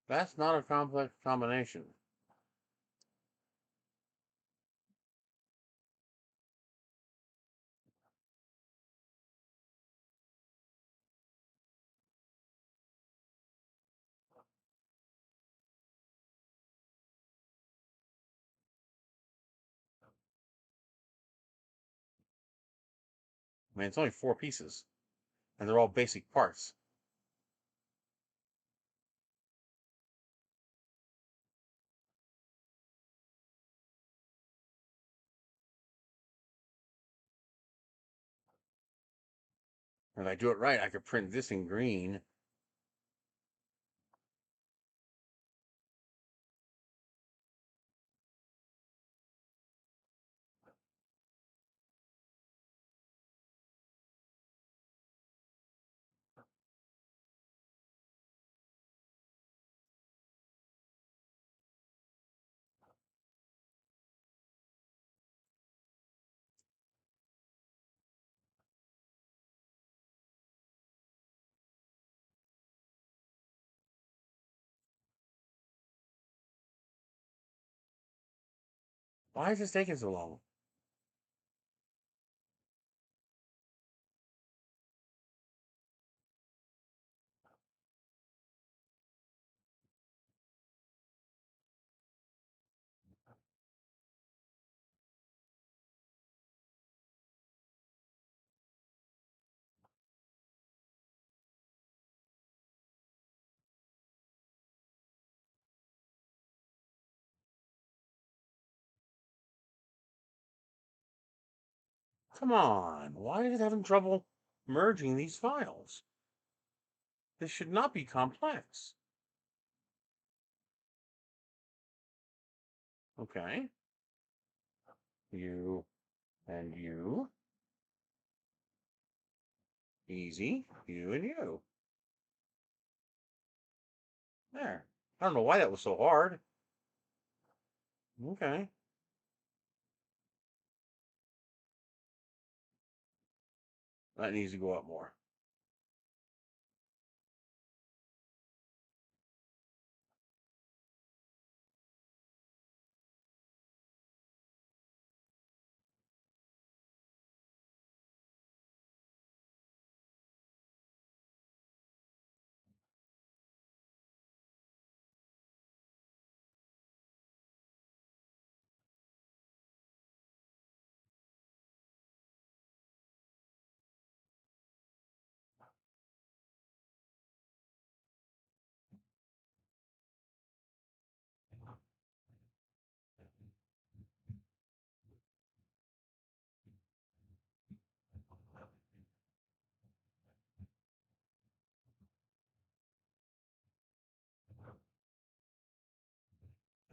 that's not a complex combination. I mean, it's only 4 pieces, and they're all basic parts. If I do it right, I could print this in green. Why is this taking so long? Come on, why is it having trouble merging these files? This should not be complex. Okay. You and you. Easy. You and you. There. I don't know why that was so hard. Okay. That needs to go up more.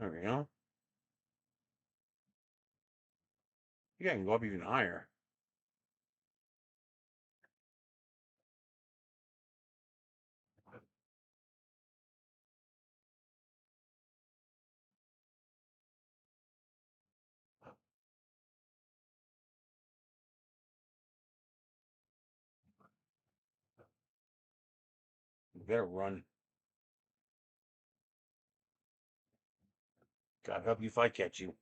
There we go. Yeah, I can go up even higher. You better run. God help you if I catch you.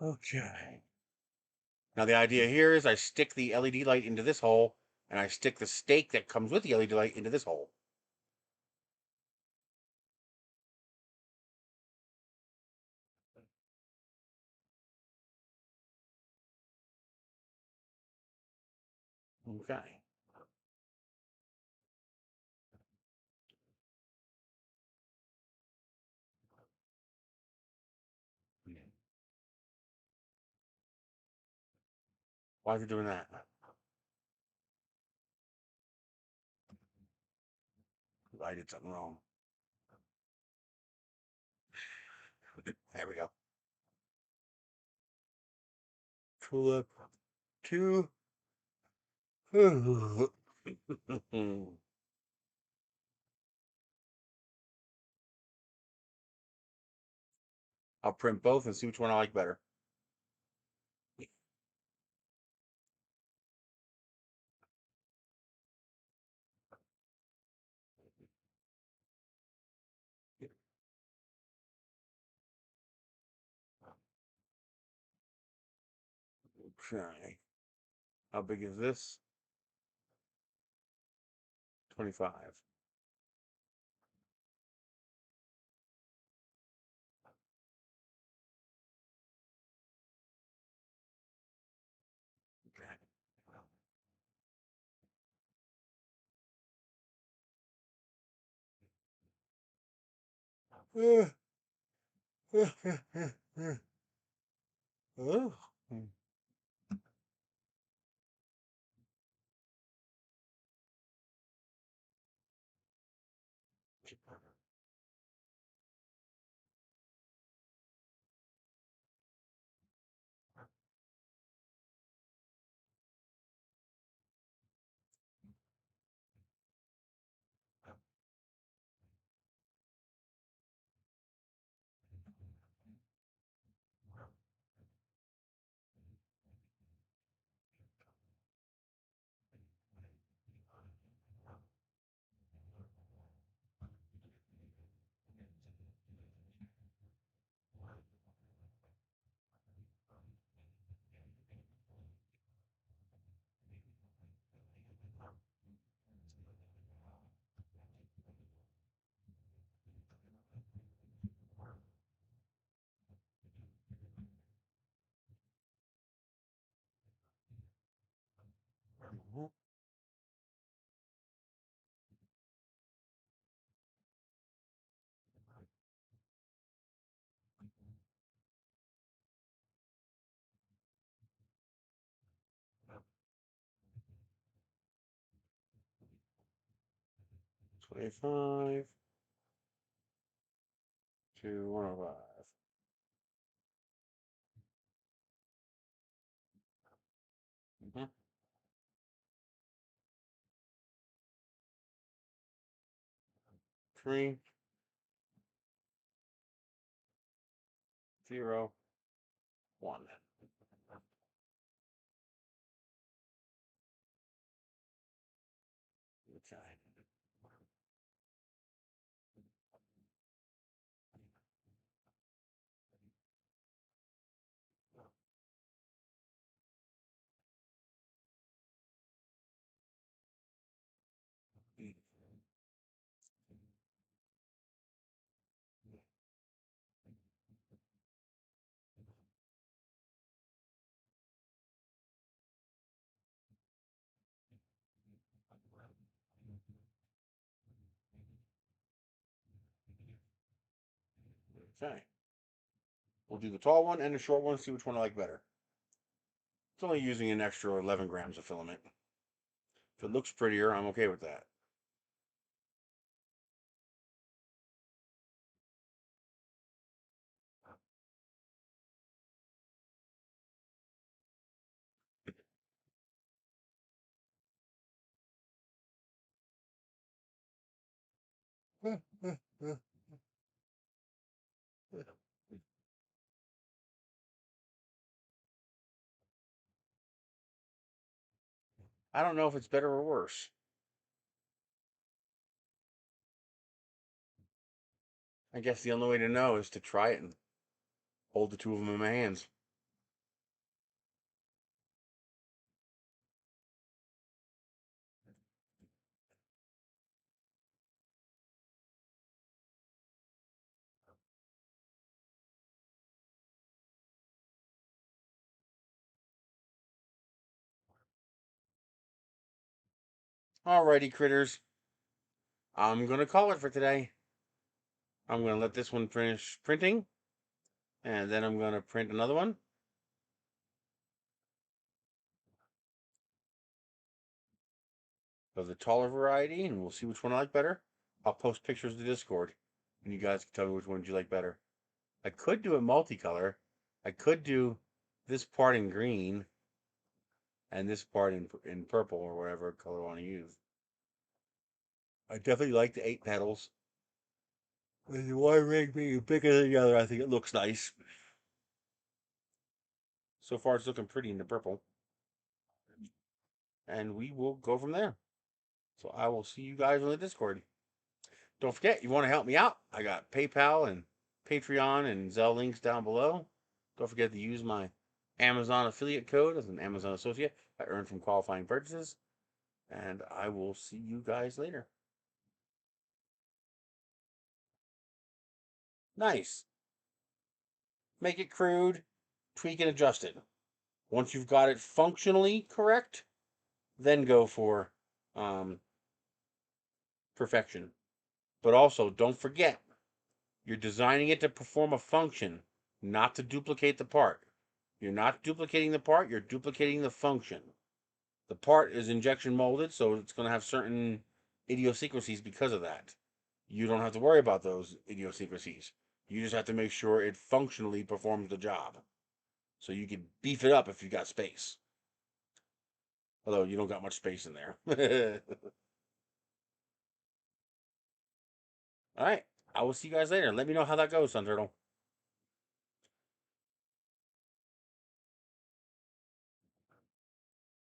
Okay. Now the idea here is I stick the LED light into this hole, and I stick the stake that comes with the LED light into this hole. Okay. Why is it doing that? I did something wrong. There we go. Tulip 2. I'll print both and see which one I like better. Okay. How big is this? 25. Okay. Oh. 25 to 105. Mm-hmm. 3, 0, 1. Okay. Okay. We'll do the tall one and the short one, see which one I like better. It's only using an extra 11 grams of filament. If it looks prettier, I'm okay with that. I don't know if it's better or worse. I guess the only way to know is to try it and hold the two of them in my hands. Alrighty, critters. I'm going to call it for today. I'm going to let this one finish printing, and then I'm going to print another one. Of the taller variety, and we'll see which one I like better. I'll post pictures to Discord, and you guys can tell me which one you like better. I could do a multicolor. I could do this part in green and this part in purple or whatever color I want to use. I definitely like the 8 petals. With the one ring being bigger than the other, I think it looks nice. So far, it's looking pretty in the purple. And we will go from there. So I will see you guys on the Discord. Don't forget, you want to help me out? I got PayPal and Patreon and Zelle links down below. Don't forget to use my Amazon affiliate code as an Amazon associate I earn from qualifying purchases. And I will see you guys later. Nice. Make it crude, tweak and adjust it. Once you've got it functionally correct, then go for perfection. But also, don't forget, you're designing it to perform a function, not to duplicate the part. You're not duplicating the part, you're duplicating the function. The part is injection molded, so it's going to have certain idiosyncrasies because of that. You don't have to worry about those idiosyncrasies. You just have to make sure it functionally performs the job. So you can beef it up if you got space. Although you don't got much space in there. All right. I will see you guys later. Let me know how that goes, Sun Turtle.